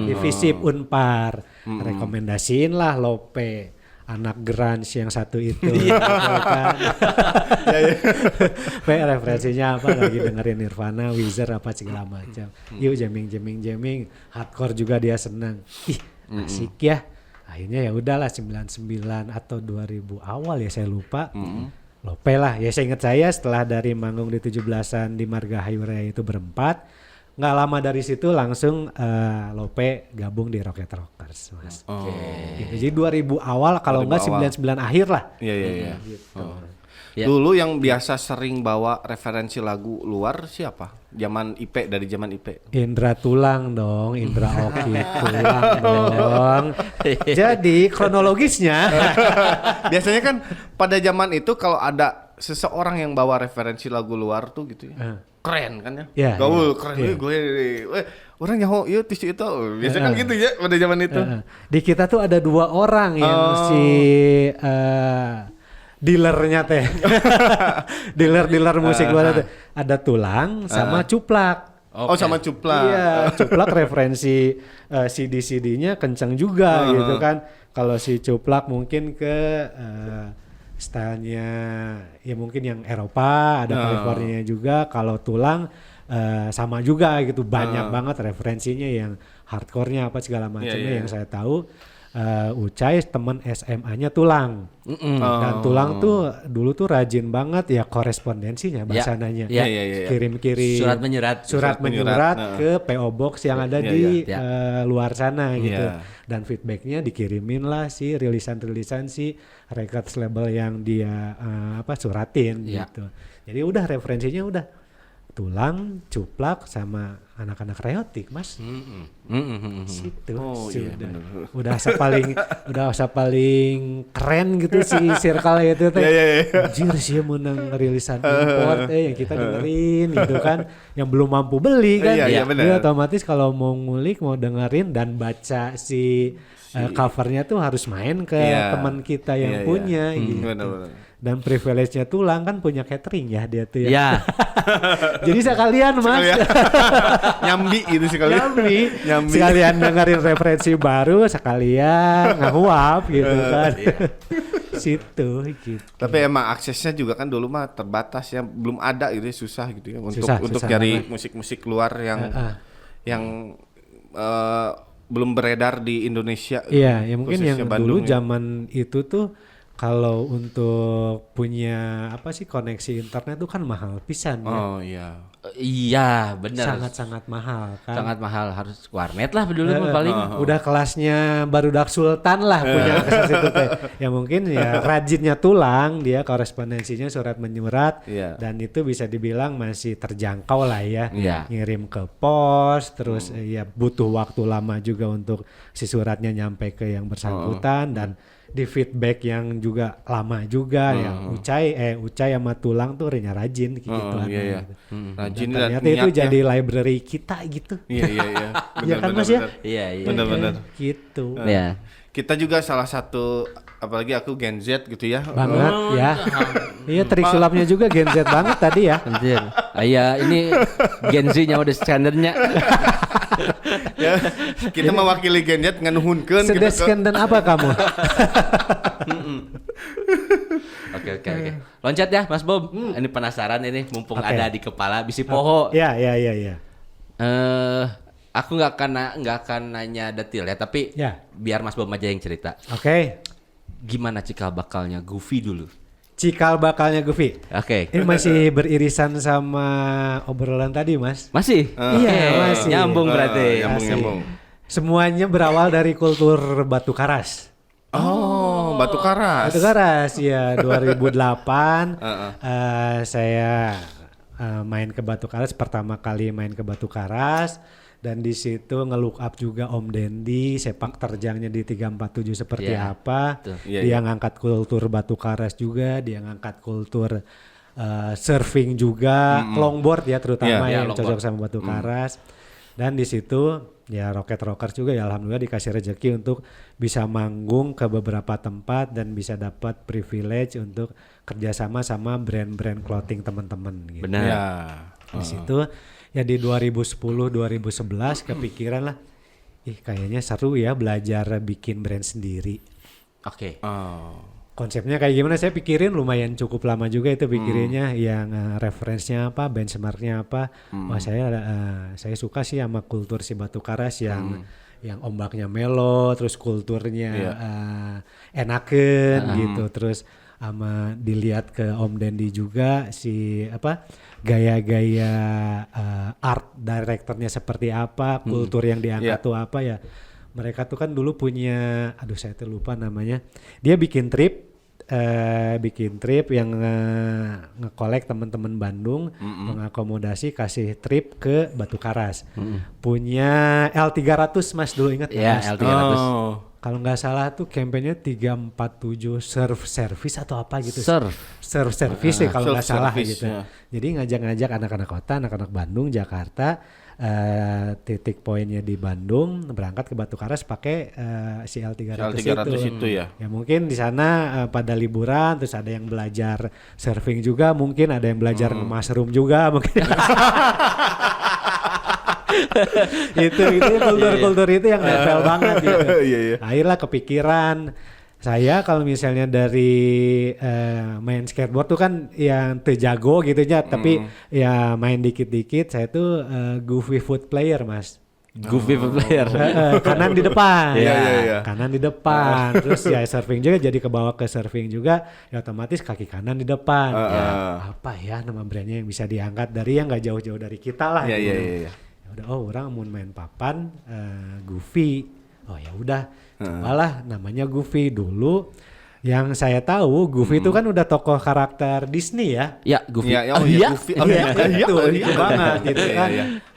di Visip Unpar. Rekomendasiin lah Lope. Anak grunge yang satu itu kan. Referensinya apa lagi dengerin Nirvana, Weezer apa segala macam. Yuk jamming. Hardcore juga dia senang. Asik ya. Akhirnya ya udahlah 99 atau 2000 awal ya saya lupa. Lope lah. Ya seingat saya setelah dari manggung di 17-an di Margahayu Raya itu berempat, nggak lama dari situ langsung Lope gabung di Rocket Rockers, Mas. Gitu. Jadi 2000 awal kalau nggak 99 akhir lah. Iya. Gitu. Ya. Dulu yang biasa sering bawa referensi lagu luar siapa? Zaman IP, dari zaman IP. Indra Tulang dong, Indra Oki Tulang dong. Jadi kronologisnya Biasanya kan pada zaman itu kalau ada seseorang yang bawa referensi lagu luar tuh gitu ya. Keren kan ya? Iya, Gaul, iya. keren. Iya. Gue orang nyaho ieu tisu itu. Biasanya kan gitu ya pada zaman itu. di kita tuh ada 2 orang yang si dealernya teh, dealer musik luar itu ada Tulang sama Cuplak. Oh, sama Cuplak. Iya, Cuplak referensi CD-CD-nya kencang juga gitu kan. Kalau si Cuplak mungkin ke stylenya ya mungkin yang Eropa, ada California juga. Kalau Tulang sama juga gitu, banyak banget referensinya yang hardcore-nya apa segala macamnya yang saya tahu. Ucai temen SMA-nya Tulang. Dan Tulang tuh dulu tuh rajin banget ya korespondensinya bahasanya. Iya. Kirim-kirim surat menyurat ke PO Box yang ada di luar sana gitu. Dan feedbacknya dikirimin lah si rilisan-rilisan si record label yang dia suratin gitu. Jadi udah referensinya udah Tulang, Cuplak sama anak-anak Reotik, Mas. Situ sudah. Udah paling keren gitu si circle itu teh. Anjir sih menang rilisan import yang kita dengerin gitu kan, yang belum mampu beli kan. Jadi otomatis kalau mau ngulik, mau dengerin dan baca si covernya tuh harus main ke teman kita yang punya gitu. Dan privilege-nya Tulang kan punya catering ya dia tuh ya. Iya. Jadi sekalian Mas. Nyambi itu sekalian. Nyambi. Sekalian dengerin referensi baru, sekalian ngahuap gitu kan. Situ gitu. Tapi emang aksesnya juga kan dulu mah terbatas ya, belum ada gitu ya, susah gitu ya untuk Susah cari banget. musik-musik luar yang belum beredar di Indonesia. Iya, ya mungkin yang Bandung, dulu zaman itu tuh kalau untuk punya koneksi internet tuh kan mahal pisan ya. Oh iya. Iya, benar. Sangat-sangat mahal kan. Sangat mahal, harus warnet lah dulu mah paling. Udah kelasnya Barudak Sultan lah punya akses itu teh. Ya mungkin ya rajinnya Tulang, dia korespondensinya surat menyurat dan itu bisa dibilang masih terjangkau lah ya. Ngirim ke pos, terus ya butuh waktu lama juga untuk si suratnya nyampe ke yang bersangkutan dan di feedback yang juga lama juga ya. Ucai sama Tulang tuh rajin gitu. Rajin dan ternyata itu jadi library kita gitu. Iya. Iya kan Mas ya? Iya. Benar. Gitu. Iya. Kita juga salah satu, apalagi aku Gen Z gitu ya. Banget ya. Iya, trik sulapnya juga Gen Z banget tadi ya. Anjir. Iya, ini Gen Z-nya udah standarnya. Ya, kita mewakili Gen Z nganuhunkeun Sedesken dan apa kamu? Oke. Loncat ya Mas Bob. Ini penasaran ini mumpung ada di kepala bisi poho. Iya. Aku nggak akan nanya detail ya, tapi biar Mas Bob aja yang cerita. Oke. Gimana cikal bakalnya Goofy dulu? Cikal bakalnya Goofy. Oke. Ini masih beririsan sama obrolan tadi, Mas. Masih? Iya, masih. Nyambung berarti. Nyambung. Semuanya berawal dari kultur Batu Karas. Oh, Batu Karas. Batu Karas ya 2008 saya main ke Batu Karas, pertama kali main ke Batu Karas. Dan di situ nge-look up juga Om Dendi, sepak terjangnya di 347 seperti apa. Dia ngangkat kultur Batu Karas juga, dia ngangkat kultur surfing juga, longboard ya terutama yang cocok sama Batu Karas. Dan di situ ya Rocket Rockers juga ya alhamdulillah dikasih rezeki untuk bisa manggung ke beberapa tempat dan bisa dapat privilege untuk kerjasama sama brand-brand clothing teman-teman gitu. Benar. Ya. Di situ ya di 2010-2011 kepikiran lah, kayaknya seru ya belajar bikin brand sendiri. Oke. Konsepnya kayak gimana saya pikirin lumayan cukup lama juga itu pikirinnya, yang referensinya apa, benchmarknya apa. Wah saya suka sih sama kultur si Batu Karas yang ombaknya melo, terus kulturnya enaken gitu, terus sama dilihat ke Om Dendi juga si gaya-gaya art directornya seperti apa, kultur yang diangkat tuh apa ya. Mereka tuh kan dulu punya, aduh saya tuh lupa namanya. Dia bikin trip yang nge-collect teman-teman Bandung, mengakomodasi kasih trip ke Batu Karas. Punya L300 Mas dulu ingat Ya, Mas? L300. Kalau nggak salah tuh kampanye 347 surf service atau apa gitu. Surf Service ya kalau nggak salah service, gitu. ya. Jadi ngajak-ngajak anak-anak kota, anak-anak Bandung, Jakarta, titik poinnya di Bandung, berangkat ke Batu Karas pakai si L300 itu ya. Ya mungkin di sana pada liburan, terus ada yang belajar surfing juga, mungkin ada yang belajar mushroom juga, mungkin. itu kultur itu yang nempel banget gitu. Akhirnya kepikiran saya kalau misalnya dari main skateboard tuh kan yang terjago gitu ya, tapi ya main dikit-dikit saya tuh goofy foot player Mas. Goofy player. Kanan di depan. Iya. Kanan di depan. Terus ya surfing juga jadi kebawa ke surfing juga, ya otomatis kaki kanan di depan. Apa ya nama brandnya yang bisa diangkat dari yang nggak jauh-jauh dari kita lah. Iya. Udah orang mau main papan Goofy. Oh ya udah cobalah namanya Goofy dulu. Yang saya tahu Goofy itu kan udah tokoh karakter Disney ya. Ya, Goofy. Goofy. Itu banget gitu kan.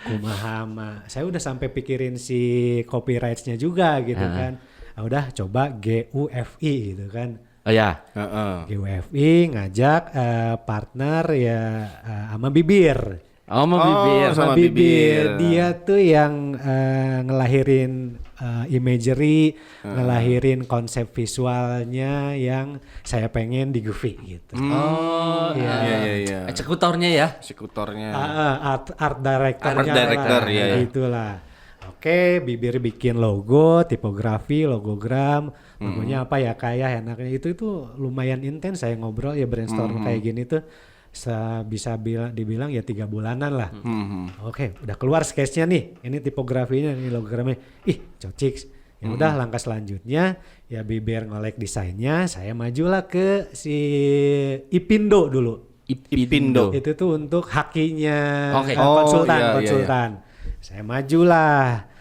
Kumahama. Saya udah sampai pikirin si copyrights-nya juga gitu kan. Udah coba GUFI gitu kan. Oh ya. GUFI ngajak partner ya sama Bibir. Sama Bibir. Dia tuh yang ngelahirin imagery, ngelahirin konsep visualnya yang saya pengen di Goofy gitu. Iya. Eksekutornya ya. Eksekutornya. Art directornya. Art director, iya. Itulah. Oke, Bibir bikin logo, tipografi, logogram, logonya apa ya kayak enaknya itu lumayan intens saya ngobrol ya brainstorm kayak gini tuh. Bisa dibilang ya 3 bulanan lah. Oke, udah keluar sketchnya nih. Ini tipografinya, ini logogramnya. Cocik. Ya udah langkah selanjutnya ya Bibir ngolek desainnya, saya majulah ke si Ipindo dulu. Ipindo. Itu tuh untuk hakinya Oke. konsultan. Saya majulah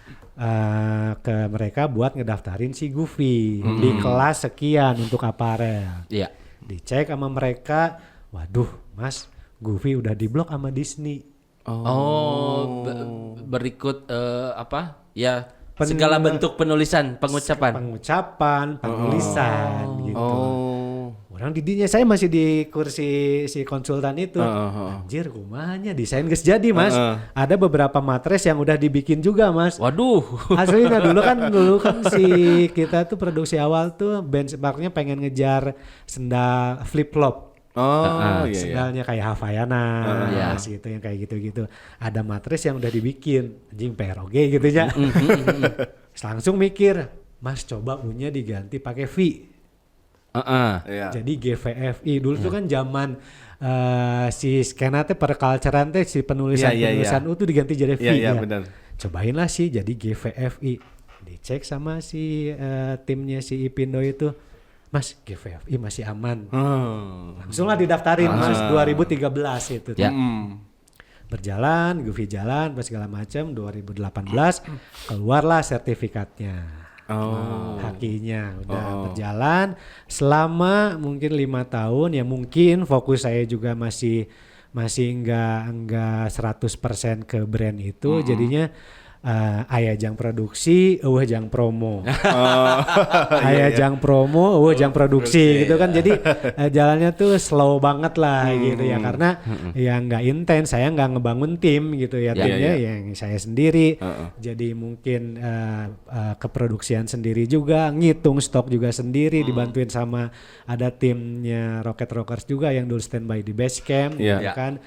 ke mereka buat ngedaftarin si Goofy di kelas sekian untuk aparel. Iya. Dicek sama mereka, waduh Mas, Goofy udah diblok sama Disney. Berikut ya segala bentuk penulisan, pengucapan, penulisan gitu. Orang didinya saya masih di kursi si konsultan itu. Anjir, kumanya desain geus jadi Mas. Ada beberapa matres yang udah dibikin juga Mas. Waduh. Aslinya dulu kan si kita tuh produksi awal tuh benchmarknya pengen ngejar sendal flip flop. Sendalnya kayak Havaiana gitu yang kayak gitu-gitu. Ada matres yang udah dibikin anjing PROG gitu ya. Langsung mikir, Mas coba U-nya diganti pakai V. Jadi GVFI dulu tuh kan zaman si skena teh perculturean teh si penulisan U tuh diganti jadi V ya. Benar. Cobain lah sih jadi GVFI. Dicek sama si timnya si Ipindo itu, Mas GVFI masih aman. Langsung lah didaftarin Mas 2013 itu. Berjalan, Goofy jalan, segala macam. 2018 keluarlah sertifikatnya. Hakinya udah berjalan selama mungkin 5 tahun ya, mungkin fokus saya juga masih enggak 100% ke brand itu. Jadinya aya jang produksi, jang promo. Aya jang promo, jang produksi gitu kan. Jadi jalannya tuh slow banget lah gitu ya, karena ya nggak intens, saya nggak ngebangun tim gitu ya, timnya yang saya sendiri. Jadi mungkin keproduksian sendiri juga, ngitung stok juga sendiri, dibantuin sama ada timnya Rocket Rockers juga yang dulu standby di base camp gitu kan.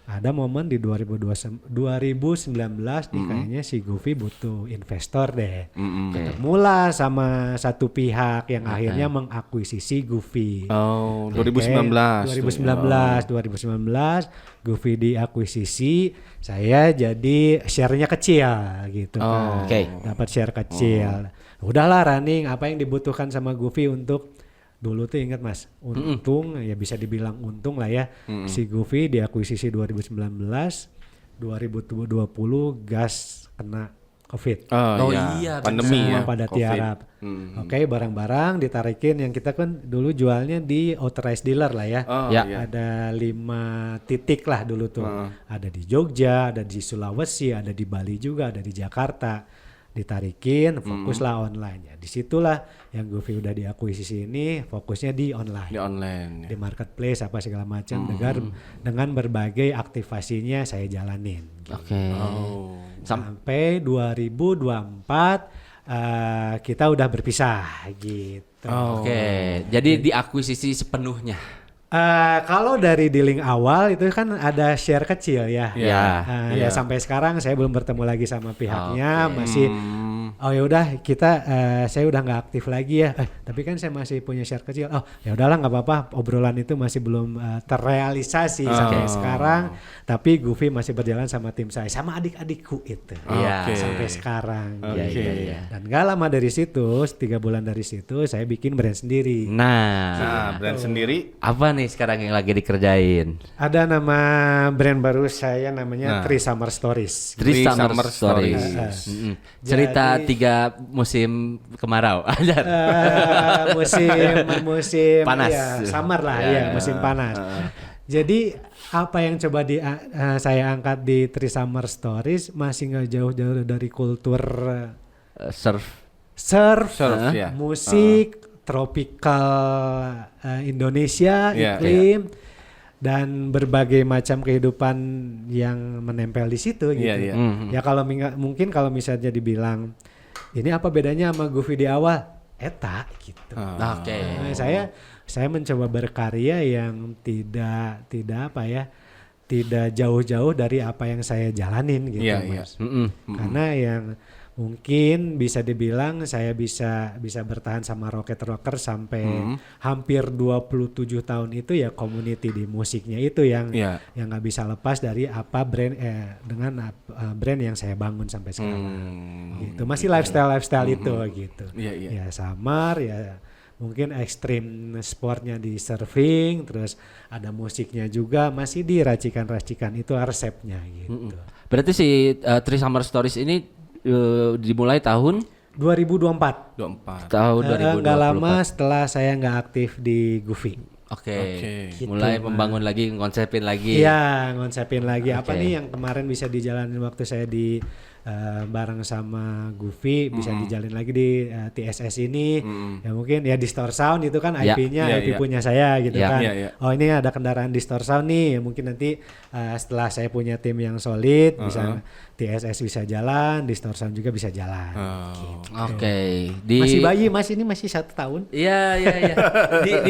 Ada momen di 2019 nih kayaknya si Goofy butuh investor deh. Ketemulah sama satu pihak yang akhirnya mengakuisisi Goofy. 2019 Goofy diakuisisi, saya jadi share-nya kecil gitu kan. Dapat share kecil. Udahlah running apa yang dibutuhkan sama Goofy untuk dulu tuh ingat Mas, untung ya bisa dibilang untung lah ya. Si Goofy diakuisisi 2019, 2020 gas kena COVID. Oh iya, pandemi Semua ya. pada COVID. tiarap. Oke, barang-barang ditarikin yang kita kan dulu jualnya di authorized dealer lah ya. Oh, Ya. iya. Ada 5 titik lah dulu tuh. Ada di Jogja, ada di Sulawesi, ada di Bali juga, ada di Jakarta. Ditarikin, fokuslah online ya. Disitulah yang Goofy udah diakuisisi ini, fokusnya di online. Di online. Di marketplace apa segala macam dengan berbagai aktivasinya saya jalanin. Gitu. Oke. Sampai 2024 kita udah berpisah gitu. Oke. Jadi diakuisisi sepenuhnya. Kalau dari dealing awal itu kan ada share kecil ya. Ya. Ya sampai sekarang saya belum bertemu lagi sama pihaknya, masih oh ya udah kita saya udah nggak aktif lagi ya. Tapi kan saya masih punya share kecil. Oh ya udahlah nggak apa-apa. Obrolan itu masih belum terrealisasi sampai sekarang. Tapi Goofy masih berjalan sama tim saya, sama adik-adikku itu. Iya. Oke. Sampai sekarang. Iya. Dan gak lama dari situ, 3 bulan dari situ saya bikin brand sendiri. Nah, Brand sendiri. apa nih sekarang yang lagi dikerjain? Ada nama brand baru saya namanya Three Summer Stories. Three Three Summer Summer Stories. Stories. Cerita Jadi- 3 musim kemarau. Ada. Musim Panas. ya, summer lah Ya, ya, musim panas. Jadi apa yang coba saya angkat di Three Summer Stories masih nggak jauh-jauh dari kultur Surf. surf, Surf, ya. musik, tropical Indonesia, Iya, iklim dan berbagai macam kehidupan yang menempel di situ gitu. Iya, iya. Ya kalau mungkin kalau misalnya dibilang ini apa bedanya sama Goofy di awal? Eta gitu. Oke. Nah, saya mencoba berkarya yang tidak apa ya, tidak jauh-jauh dari apa yang saya jalanin gitu, Iya, iya. Mas. Karena yang mungkin bisa dibilang saya bisa bertahan sama Rocket Rocker sampai hampir 27 tahun itu ya community di musiknya itu yang Iya. yang nggak bisa lepas dari apa brand brand yang saya bangun sampai sekarang. Gitu. Masih lifestyle itu gitu. Iya, iya. Ya summer ya mungkin ekstrim sportnya di surfing, terus ada musiknya juga masih di racikan-racikan itu resepnya gitu. Berarti si Three Summer Stories ini dimulai tahun 2024. 24. tahun 2024. Nggak lama setelah saya nggak aktif di Goofy. Oke. Gitu, Mulai membangun lagi, ngonsepin lagi. Iya, ngonsepin lagi apa Oke. nih yang kemarin bisa dijalanin waktu saya di bareng sama Goofy bisa dijalin lagi di TSS ini. Ya mungkin ya di Store Sound itu kan Ya. IP-nya Iya, IP iya. punya saya gitu Ya. kan. Iya, iya. Oh ini ada kendaraan di Store Sound nih. Mungkin nanti setelah saya punya tim yang solid bisa TSS bisa jalan, di Store Sound juga bisa jalan. Oke. Masih bayi Mas, ini masih 1 tahun. Iya.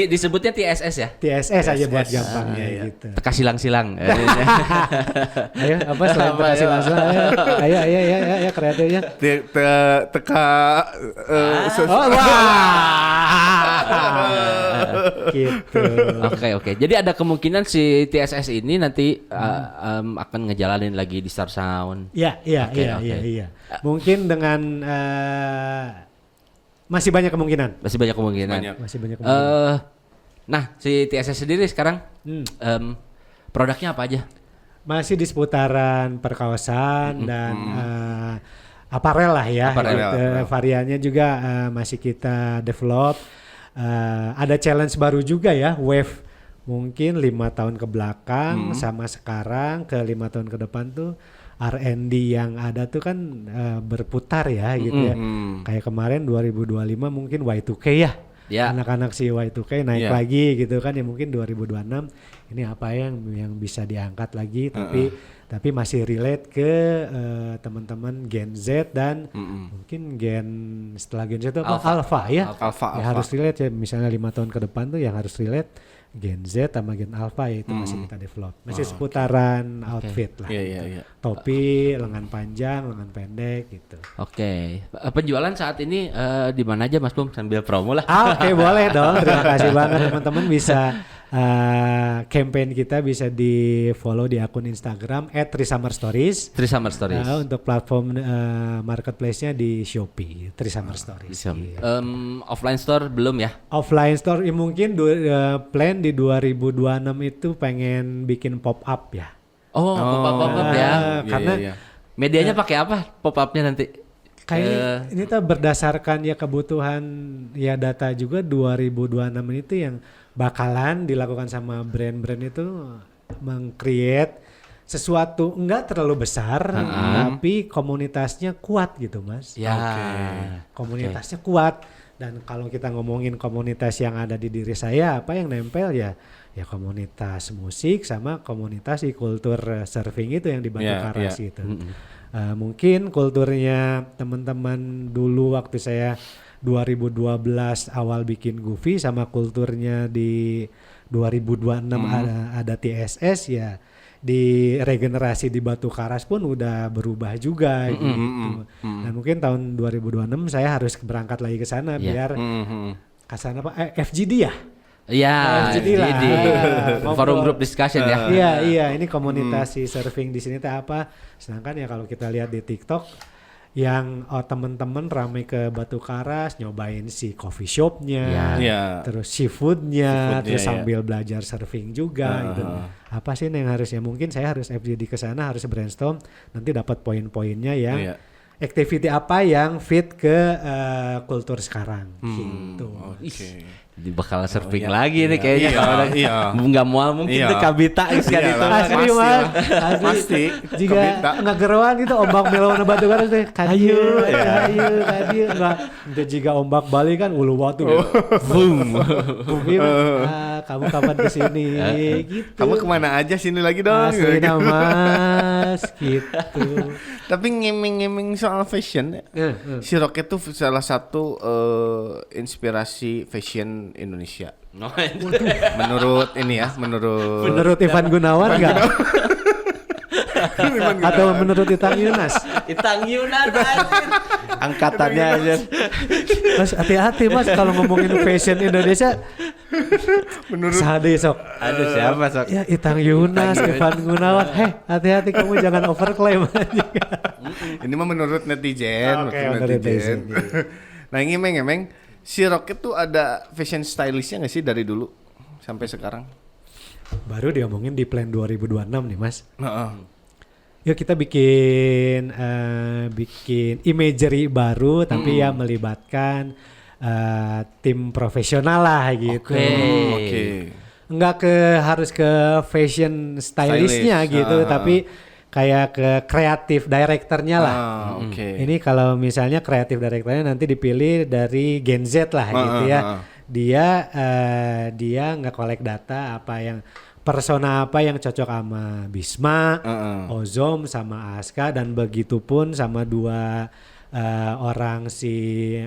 Disebutnya TSS ya. TSS aja buat gampangnya gitu. Teka silang-silang. Ayo apa selain berhasil ayo kreatifnya. Teka Oh wah. Gitu. Oke. Jadi ada kemungkinan si TSS ini nanti akan ngejalanin lagi di Star Sound. Iya. Oke. Mungkin dengan masih banyak kemungkinan. Masih banyak kemungkinan. Banyak. Masih banyak kemungkinan. Nah, si TSS sendiri sekarang produknya apa aja? Masih di seputaran perkawasan dan aparel lah ya. Aparel. Gitu. Variannya juga masih kita develop. Ada challenge baru juga ya, Wave mungkin 5 tahun ke belakang sama sekarang ke 5 tahun ke depan tuh R&D yang ada tuh kan berputar ya gitu ya. Kayak kemarin 2025 mungkin Y2K ya. Ya. Anak-anak si Y2K naik Ya. lagi gitu kan ya, mungkin 2026 ini apa yang bisa diangkat lagi tapi masih relate ke teman-teman Gen Z dan mungkin setelah Gen Z itu apa Alpha ya. Alpha. Ya harus relate ya, misalnya 5 tahun ke depan tuh yang harus relate Gen Z sama Gen Alpha ya itu masih kita develop. Masih seputaran outfit lah. Iya. Topi, lengan panjang, lengan pendek gitu. Oke. Penjualan saat ini di mana aja Mas Bum, sambil promo lah. Oke, boleh dong. Terima kasih banget teman-teman bisa campaign kita bisa di follow di akun Instagram @3summerstories. 3 Summer Stories. Untuk platform marketplace-nya di Shopee, 3 Summer Stories. Iya. Offline store belum ya? Offline store mungkin plan di 2026 itu pengen bikin pop up ya. Oh, pop-up ya. Karena Medianya pakai apa pop-upnya nanti? kayak ini tuh berdasarkan ya kebutuhan ya data juga 2026 itu yang bakalan dilakukan sama brand-brand itu meng-create sesuatu enggak terlalu besar tapi komunitasnya kuat gitu Mas. Ya. Komunitasnya kuat dan kalau kita ngomongin komunitas yang ada di diri saya apa yang nempel ya komunitas musik sama komunitas di kultur surfing itu yang di Batu Karas itu. Mungkin kulturnya teman-teman dulu waktu saya 2012 awal bikin Goofy sama kulturnya di 2026 ada TSS ya di regenerasi di Batu Karas pun udah berubah juga gitu. Dan mungkin tahun 2026 saya harus berangkat lagi ke sana biar ke sana FGD ya. Iya, FGD lah. Forum group discussion ya. Iya, ini komunitas si surfing di sini teh apa? Sedangkan ya kalau kita lihat di TikTok yang teman-teman ramai ke Batu Karas nyobain si coffee shopnya, terus seafoodnya, terus sambil belajar surfing juga gitu. Apa sih yang harusnya mungkin saya harus FGD ke sana harus brainstorm nanti dapat poin-poinnya yang activity apa yang fit ke kultur sekarang gitu. Jadi bakal surfing lagi nih kayaknya kalau nggak mual mungkin tuh kabita sekali itu. Asli Mas, pasti. Jika nggak geroan gitu ombak melona Batu Karas deh. Kayu, nggak. Itu jika ombak Bali kan ulu watu. Boom. Kamu kapan kesini? Gitu. Kamu kemana aja sini lagi dong? Asli Mas, gitu. Tapi ngemeng-ngemeng soal fashion si Rocket tuh salah satu inspirasi fashion Indonesia. Menurut ini ya, menurut Ivan Gunawan enggak? Atau menurut Itang Yunas? Itang Yunas angkatannya aja. Mas hati-hati Mas kalau ngomongin fashion Indonesia. Menurut Sade sok. Aduh siapa sok? Ya Itang Yunas, Ivan Gunawan. Hati-hati kamu jangan overclaim aja. Ini mah menurut netizen, netizen. Nah ini emang si Rocket tuh ada fashion stylistnya nggak sih dari dulu sampai sekarang? Baru diomongin di plan 2026 nih Mas. Yuk kita bikin imagery baru tapi ya melibatkan tim profesional lah gitu. Enggak harus ke fashion stylistnya gitu tapi kayak ke kreatif directornya lah. Ini kalau misalnya kreatif directornya nanti dipilih dari Gen Z lah gitu ya. Dia nggak kolek data apa yang persona apa yang cocok sama Bisma, Ozom sama Aska dan begitupun sama dua orang si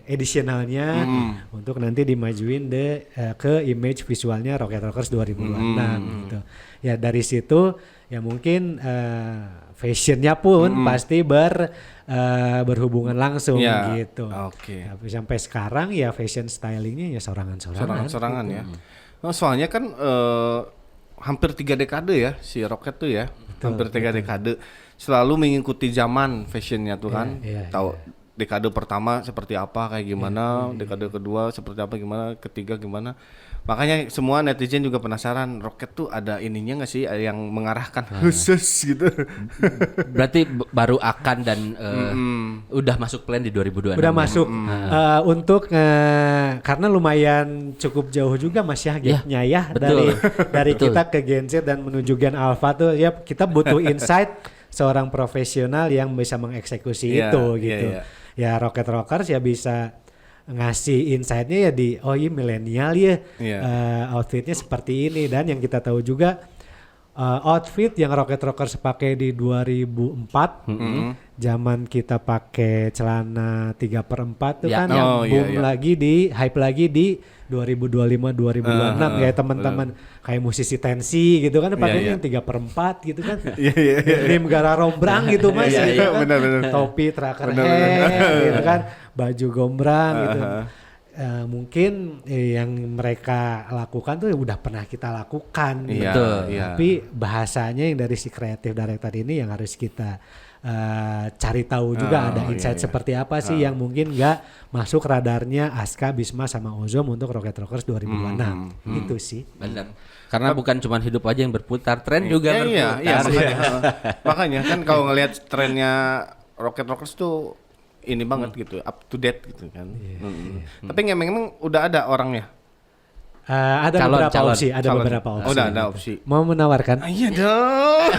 additionalnya untuk nanti dimajuin ke image visualnya Rocket Rockers 2026 gitu. Ya dari situ ya mungkin fashionnya pun pasti berhubungan langsung gitu. Tapi sampai sekarang ya fashion stylingnya ya sorangan ya. Oh, soalnya kan hampir 3 dekade ya si Rocket tuh ya. Hampir 3 dekade selalu mengikuti zaman fashionnya tuh kan. Tahu dekade pertama seperti apa kayak gimana, dekade kedua seperti apa gimana, ketiga gimana. Makanya semua netizen juga penasaran Rocket tuh ada ininya nggak sih yang mengarahkan khusus gitu. Berarti baru akan dan udah masuk plan di 2026. Udah masuk untuk karena lumayan cukup jauh juga Mas ya gapnya ya dari kita ke Gen Z dan menuju Gen Alpha tuh ya kita butuh insight seorang profesional yang bisa mengeksekusi itu gitu. Ya Rocket Rockers ya bisa ngasih insight-nya ya milenial ya outfitnya seperti ini dan yang kita tahu juga outfit yang Rocket Rockers pakai di 2004 zaman kita pakai celana 3/4 tuh kan yang boom lagi hype lagi di 2025-2026 kayak teman-teman kayak musisi Tensi gitu kan pakainya yang 3/4 gitu kan rim gara rombrang gitu Mas gitu kan. Topi tracker head gitu kan baju gombrang gitu mungkin yang mereka lakukan tuh udah pernah kita lakukan. Iya, Betul. iya. Tapi bahasanya yang dari si kreatif director ini yang harus kita cari tahu juga ada insight seperti apa sih yang mungkin nggak masuk radarnya Aska, Bisma sama Ozom untuk Rocket Rockers 2026. Itu sih. Benar. Karena bukan cuma hidup aja yang berputar, tren juga berputar. Iya, makanya kan kalau ngelihat trennya Rocket Rockers tuh ini banget gitu, up to date gitu kan. Tapi memang udah ada orangnya. Ada beberapa opsi, Udah ada opsi. Mau menawarkan? Iya dong.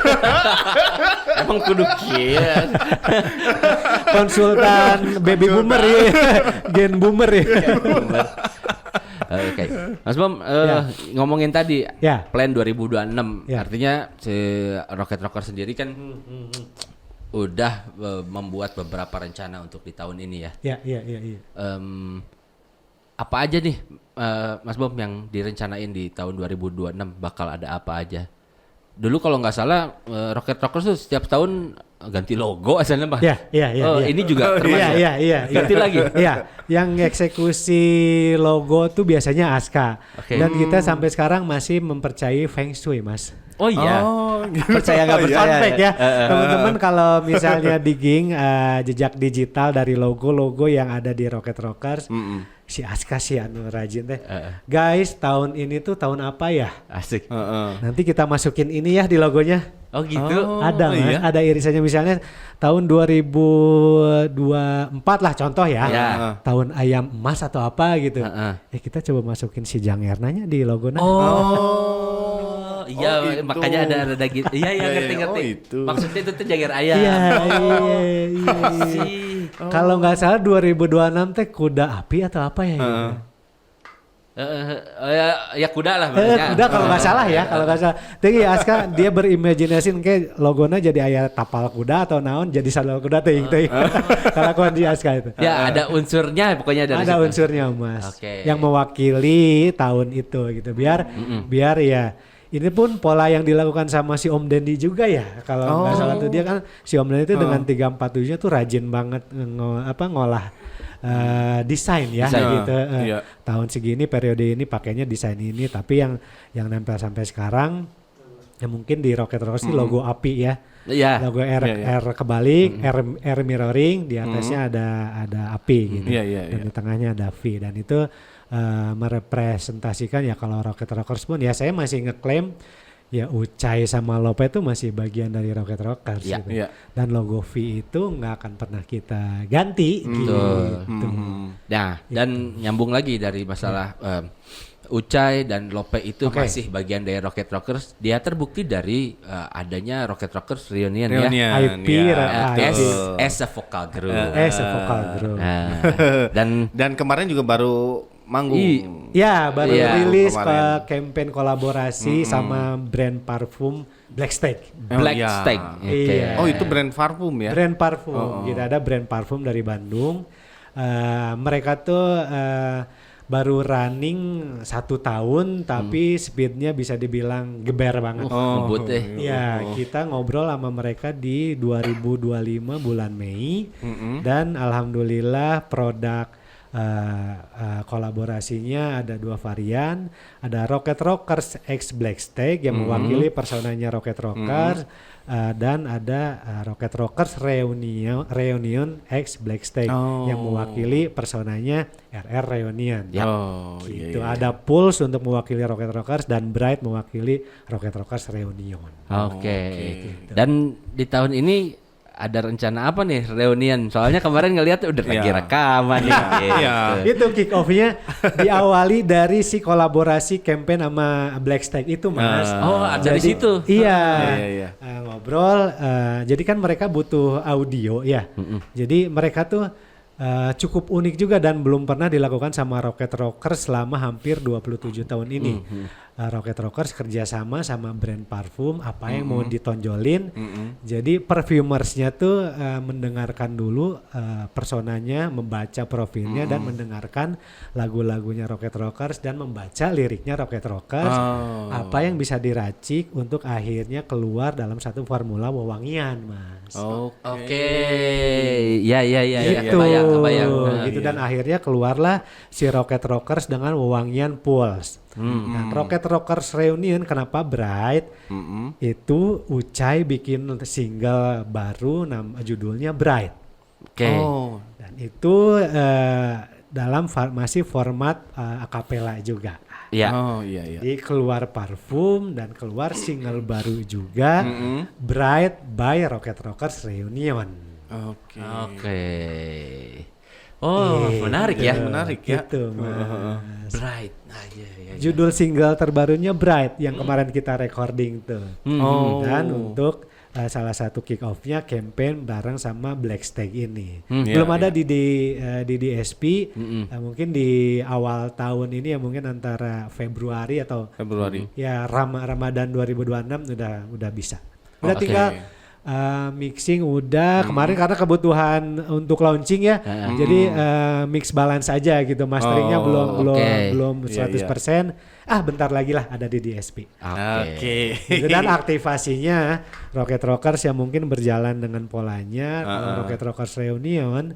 Emang kudu kieu. Konsultan baby boomer ya, gen boomer ya. Oke. Mas Bom, ngomongin tadi Ya. plan 2026, Ya. artinya si Rocket Rocker sendiri kan udah membuat beberapa rencana untuk di tahun ini ya. Iya. Apa aja nih Mas Bom yang direncanain di tahun 2026, bakal ada apa aja? Dulu kalau nggak salah Rocket Rockers tuh setiap tahun ganti logo asalnya Pak. Iya. Ini juga termasuk. Iya. Ganti lagi. Iya, yang eksekusi logo tuh biasanya Aska. Oke. Dan kita sampai sekarang masih mempercayai Feng Shui, Mas. Oh iya. Percaya nggak percaya? Fun fact ya, iya. teman-teman kalau misalnya digging jejak digital dari logo-logo yang ada di Rocket Rockers, si Aska sih anu rajin teh. Guys, tahun ini tuh tahun apa ya? Asik. Nanti kita masukin ini ya di logonya. Oh gitu. Ada Mas, iya? ada irisannya misalnya tahun 2024 lah contoh ya. Ya. Tahun ayam emas atau apa gitu. Kita coba masukin si Jang Ernanya di logonya. Iya, itu. makanya ada gitu. Iya, ngerti. Oh, itu. Maksudnya itu tuh jagar ayam. Iya. Sih. Kalau nggak salah 2026 teh kuda api atau apa ya? Ya kuda lah maksudnya. Kuda kalau nggak salah ya, kalau nggak salah. Tapi Aska dia berimajinasi kayak logonya jadi ayat tapal kuda atau naon jadi sandal kuda teh. Kelakuan di Aska itu. Ya ada unsurnya pokoknya dari Ada situ. unsurnya Mas. Oke. Yang mewakili tahun itu gitu. Biar ya ini pun pola yang dilakukan sama si Om Dendi juga ya. Kalau nggak salah tuh dia kan si Om Dendi itu dengan 347-nya tuh rajin banget ngolah desain ya gitu. Tahun segini periode ini pakainya desain ini, tapi yang nempel sampai sekarang ya mungkin di Rocket Rockers sih logo api ya. Iya. Logo R kebalik, R mirroring, di atasnya ada api gitu. Dan di tengahnya ada V, dan itu merepresentasikan ya kalau Rocket Rockers pun ya saya masih ngeklaim ya Ucai sama Lope itu masih bagian dari Rocket Rockers gitu. Dan logo V itu nggak akan pernah kita ganti gitu. Nah, dan nyambung lagi dari masalah Ucai dan Lope itu masih bagian dari Rocket Rockers. Dia terbukti dari adanya Rocket Rockers Reunion ya. IP as a vocal group. Dan kemarin juga baru manggung. Ya, baru rilis kemarin. campaign kolaborasi sama brand parfum Black Stag. Black Stag. Iya. Oh, itu brand parfum ya? Brand parfum. Jadi ada brand parfum dari Bandung. Mereka tuh baru running 1 tahun, tapi speednya bisa dibilang geber banget. Ngebut deh. Iya, kita ngobrol sama mereka di 2025 bulan Mei, dan alhamdulillah produk kolaborasinya ada 2 varian, ada Rocket Rockers X Black Stag yang mewakili personanya Rocket Rockers, dan ada Rocket Rockers Reunion X Black Stag yang mewakili personanya RR Reunion. Gitu. Ada Pulse untuk mewakili Rocket Rockers dan Bright mewakili Rocket Rockers Reunion. Gitu. Dan di tahun ini ada rencana apa nih reunion? Soalnya kemarin ngelihat udah lagi rekaman nih. Itu kick off-nya diawali dari si kolaborasi campaign sama Black Stag itu Mas. Dari situ. Iya. Ngobrol. Jadi kan mereka butuh audio ya. Jadi mereka tuh cukup unik juga dan belum pernah dilakukan sama Rocket Rockers selama hampir 27 tahun ini. Rocket Rockers kerjasama sama brand parfum apa yang mau ditonjolin. Jadi perfumersnya tuh mendengarkan dulu personanya, membaca profilnya dan mendengarkan lagu-lagunya Rocket Rockers dan membaca liriknya Rocket Rockers. Apa yang bisa diracik untuk akhirnya keluar dalam satu formula wewangian, Mas. Oke. Ya. Gitu. Kebayang. Gitu dan akhirnya keluarlah si Rocket Rockers dengan wewangian Pulse. Nah, Rocket Rockers Reunion kenapa Bright? Itu Ucai bikin single baru judulnya Bright. Oke. Dan itu dalam masih format acapella juga. Iya. Iya. Jadi keluar parfum dan keluar single baru juga Bright by Rocket Rockers Reunion. Oke. Menarik ya. Menarik ya. Gitu, Mas. Bright. Iya. Judul single terbarunya Bright yang kemarin kita recording tuh. Dan untuk salah satu kick off-nya campaign bareng sama Black Stag ini. Belum ada di DSP. Mungkin di awal tahun ini ya mungkin antara Februari. Ya Ramadan 2026 udah bisa. Udah tinggal mixing udah kemarin karena kebutuhan untuk launching ya. Jadi mix balance aja gitu. Masteringnya belum 100%. Bentar lagi lah ada di DSP. Oke. Gitu, dan aktivasinya Rocket Rockers yang mungkin berjalan dengan polanya. Rocket Rockers Reunion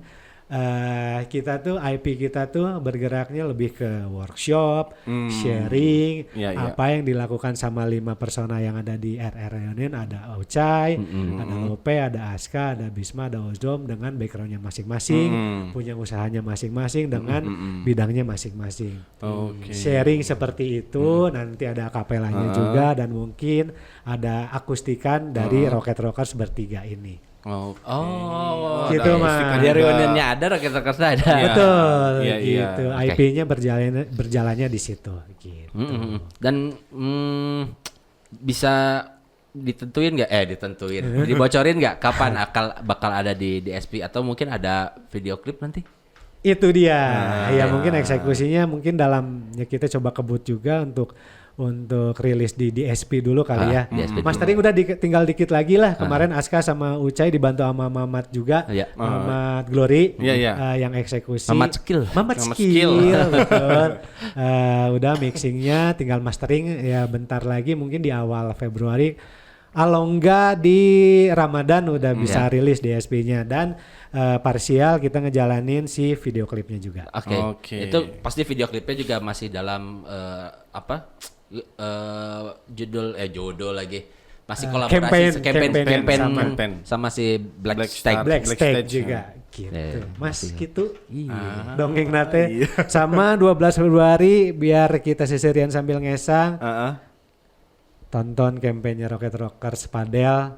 kita tuh IP kita tuh bergeraknya lebih ke workshop, sharing, apa yang dilakukan sama 5 persona yang ada di RR Reunion. Ada Ucai, ada Lope, ada Aska, ada Bisma, ada Ozom dengan backgroundnya masing-masing, punya usahanya masing-masing dengan bidangnya masing-masing. Sharing seperti itu, nanti ada akapelanya juga dan mungkin ada akustikan dari Rocket Rockers bertiga ini. Gitu Mas. Di reunionnya ada, Rocket Rockers ada. Betul, gitu. IP-nya berjalannya di situ, gitu. Dan bisa ditentuin nggak? Dibocorin nggak kapan bakal ada di DSP atau mungkin ada video klip nanti? Itu dia. Mungkin eksekusinya mungkin kita coba kebut juga untuk rilis di DSP dulu kali ya. Mastering udah tinggal dikit lagi lah. Kemarin Aska sama Ucai dibantu sama Mamat juga. Mamat Glory yang eksekusi. Mamat Skill. Betul. Udah mixingnya tinggal mastering ya bentar lagi mungkin di awal Februari. Alongga di Ramadan udah bisa rilis DSP-nya dan parsial kita ngejalanin si video klipnya juga. Oke. Itu pasti video klipnya juga masih dalam judul lagi masih kolaborasi campaign sama si Black Stag juga gitu. Mas gitu. Dongeng nate sama 12 Februari biar kita sisirian sambil ngesang. Tonton kampanye Rocket Rockers Padel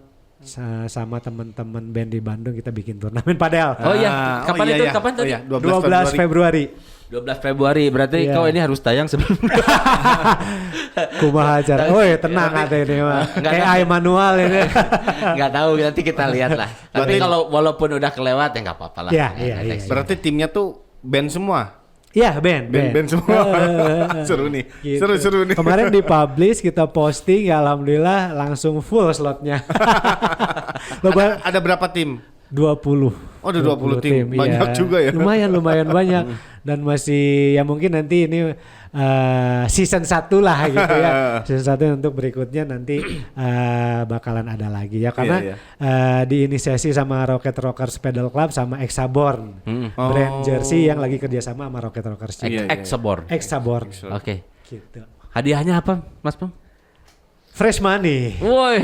sama teman-teman band di Bandung kita bikin turnamen padel. Kapan itu? Kapan tadi? 12 Februari. 12 Februari berarti kau ini harus tayang sebelum kumaha acara. Tenang ate ini mah. Kayak manual ini. Enggak tahu nanti kita lihat lah. Tapi kalau walaupun udah kelewat ya enggak apa-apa lah. Iya. Berarti timnya tuh band semua. Iya band semua. Seru nih. Gitu. Seru nih. Kemarin dipublish kita posting ya alhamdulillah langsung full slotnya. Ada berapa tim? 20. Ada 20 tim. Banyak juga ya. Lumayan banyak. Dan masih ya mungkin nanti ini season 1 lah gitu ya. Season 1 untuk berikutnya nanti bakalan ada lagi ya karena diinisiasi sama Rocket Rockers Pedal Club sama Exaborn. Brand jersey yang lagi kerjasama sama Rocket Rockers juga. Exaborn. Oke. Gitu. Hadiahnya apa, Mas Pem? Fresh money. Woi.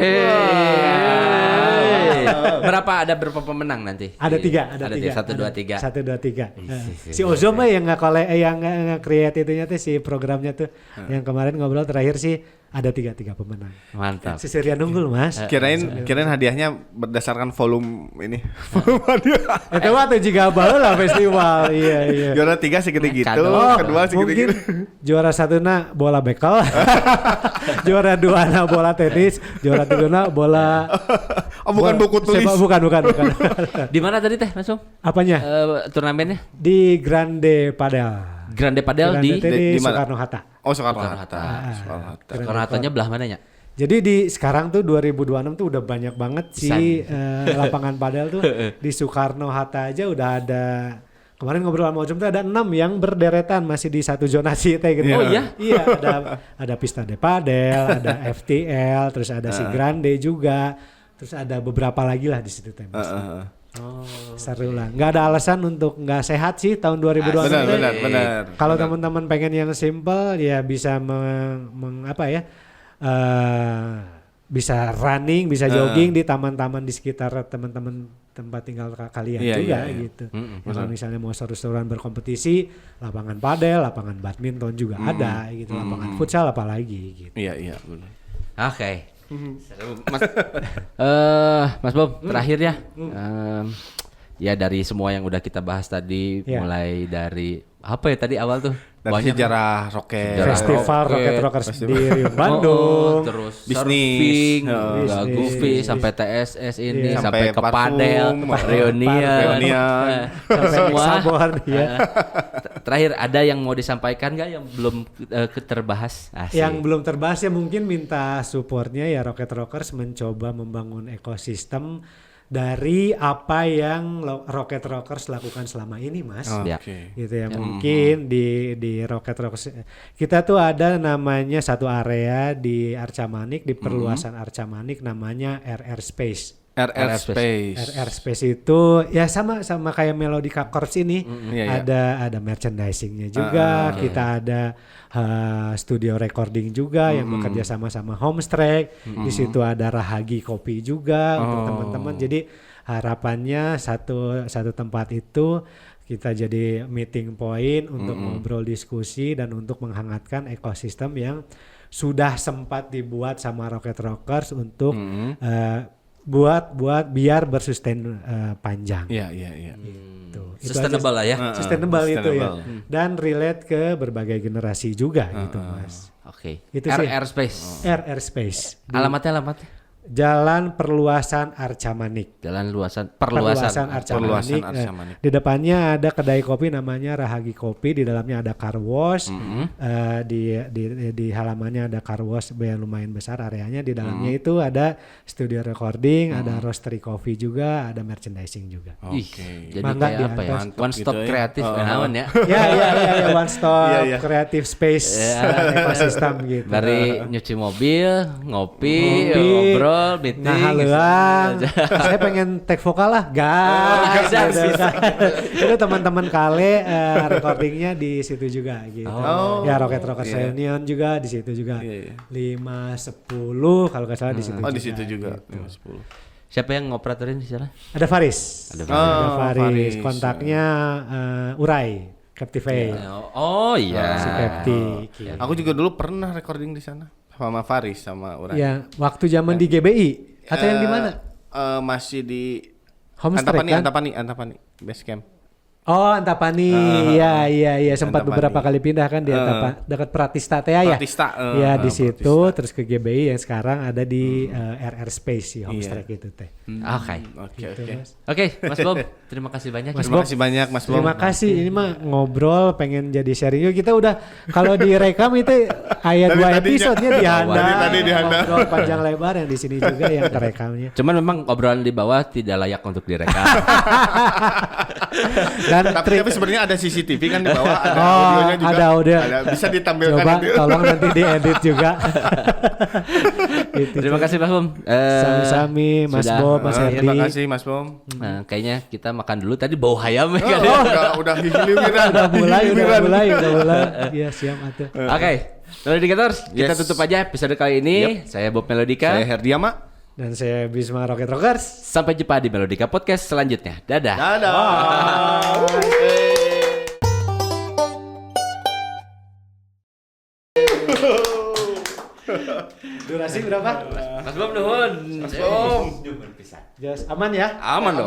Ada berapa pemenang nanti? Ada 3. Ada 3. 1, 2, 3. Si Ozom yang nge-create itunya tuh si programnya tuh. Yang kemarin ngobrol terakhir sih ada 3 pemenang. Mantap. Sisirian unggul Mas. Kirain hadiahnya berdasarkan volume ini. Volume hadiah. Itu waktu juga baheula festival. Iya. Juara 3 segitu-gitu, kedua segitu-gitu. Juara 1 bola bekel. Juara 2 bola tenis, juara 3 bola bukan buku tulis. Bukan. Di mana tadi teh, Mas Om? Apanya? Turnamennya? Di Grande Padel. Grande Padel Grande di teh di mana? Soekarno-Hatta. Oh, Soekarno Soekarno Hatta. Hatta. Soekarno Hatta. Soekarno-Hattanya belah mananya? Jadi di sekarang tuh 2026 tuh udah banyak banget sih lapangan padel tuh di Soekarno-Hatta aja udah ada. Kemarin ngobrol sama Ocum tuh ada 6 yang berderetan masih di satu zonasi teh gitu. Oh iya? Iya, ada Pista de Padel, ada FTL, terus ada si Grande juga. Terus ada beberapa lagi lah di situ teh. Seru lah. Nggak ada alasan untuk nggak sehat sih tahun 2026 teh. Benar. Kalau teman-teman pengen yang simple ya bisa bisa running, bisa jogging di taman-taman di sekitar teman-teman tempat tinggal kalian juga gitu. Kalau misalnya mau seru-seruan berkompetisi, lapangan padel, lapangan badminton juga ada gitu, lapangan futsal apalagi gitu. Iya, benar. Oke. Seru. Mas Bob, terakhir ya. Ya dari semua yang udah kita bahas tadi, mulai dari apa ya tadi awal tuh? Dari sejarah roket, Festival Rocket Rockers di Riung Bandung, terus bisnis, Goofy sampai TSS ini, Iya. sampai ke Parfum, padel, reunion, sampai semua. Hexaborn ya. Terakhir ada yang mau disampaikan nggak yang belum terbahas? Asik. Yang belum terbahas ya mungkin minta supportnya ya Rocket Rockers mencoba membangun ekosistem dari apa yang Rocket Rockers lakukan selama ini, Mas. Gitu ya. Mungkin di Rocket Rockers kita tuh ada namanya satu area di Arca Manik, di perluasan Arca Manik namanya RR Space. RR Space itu ya sama kayak Melodica Chords ini. Ada merchandisingnya juga. Kita ada studio recording juga yang bekerja sama Homestrack. Di situ ada Rahagi Kopi juga untuk teman-teman. Jadi harapannya satu tempat itu kita jadi meeting point untuk ngobrol diskusi dan untuk menghangatkan ekosistem yang sudah sempat dibuat sama Rocket Rockers untuk buat biar bersustain panjang. Iya. Gitu. Sustainable lah ya. Sustainable itu ya. Dan relate ke berbagai generasi juga gitu, Mas. Oke. Itu sih. RR Space. RR Space. Alamatnya? Jalan Perluasan Arca Manik. Jalan perluasan Arca Manik. Di depannya ada kedai kopi namanya Rahagi Kopi, di dalamnya ada car wash. Di halamannya ada car wash yang lumayan besar areanya. Di dalamnya itu ada studio recording, ada roastery coffee juga, ada merchandising juga. Jadi kayak apa ya? One stop kreatif naon ya. Ya, one stop creative space ekosistem gitu. Dari nyuci mobil, ngopi, ngobrol, meeting. Nah, haluan. Saya pengen take vokal lah, guys. Itu teman-teman Kale recordingnya di situ juga gitu. Ya Rocket Rockers Reunion juga di situ juga. 5-10 kalau nggak salah di situ. Di situ juga. Gitu. 5-10. Siapa yang ngoperatorin di sana? Ada Faris. Ada Faris. Kontaknya Urai, Captivate. Iya. Si Capti. Aku juga dulu pernah recording di sana sama Faris sama Urai. Ya, waktu zaman di GBI atau yang di mana? Masih di Homestrack kan? Antapani Base Camp. Oh, Antapani. Iya, sempat Antapani. beberapa kali pindah kan di dekat Pratista teh ya. Ya di situ Pratista. terus ke GBI yang sekarang ada di RR Space sih Homestrack itu teh. Oke, Mas Bob, terima kasih banyak. Terima kasih banyak Mas Bob. Terima kasih. Ini mah ngobrol pengen jadi sharing. Yuk, kita udah kalau direkam itu ayat 2 episode-nya dihandap. Ngobrol panjang lebar yang di sini juga yang terekamnya. Cuman memang obrolan di bawah tidak layak untuk direkam. Dan tapi sebenarnya ada CCTV kan di bawah, ada audionya juga. Ada audio. Bisa ditampilkan. Coba tolong nanti diedit juga. Gitu. Terima kasih Mas Bob. Sami-sami Mas Bob, Mas Herdi. Terima kasih Mas Bob. Nah, kayaknya kita makan dulu tadi bau hayam ya kan. Udah hiliran. Udah mulai. Iya, siap atuh. Oke. Melodicators, kita tutup aja episode kali ini. Saya Bob Melodika. Saya Herdiama. Dan saya Bisma Rocket Rockers. Sampai jumpa di Melodika Podcast selanjutnya. Dadah. Durasi berapa? Mas Bob nuhun. Mas Bob. Just aman ya? Aman dong.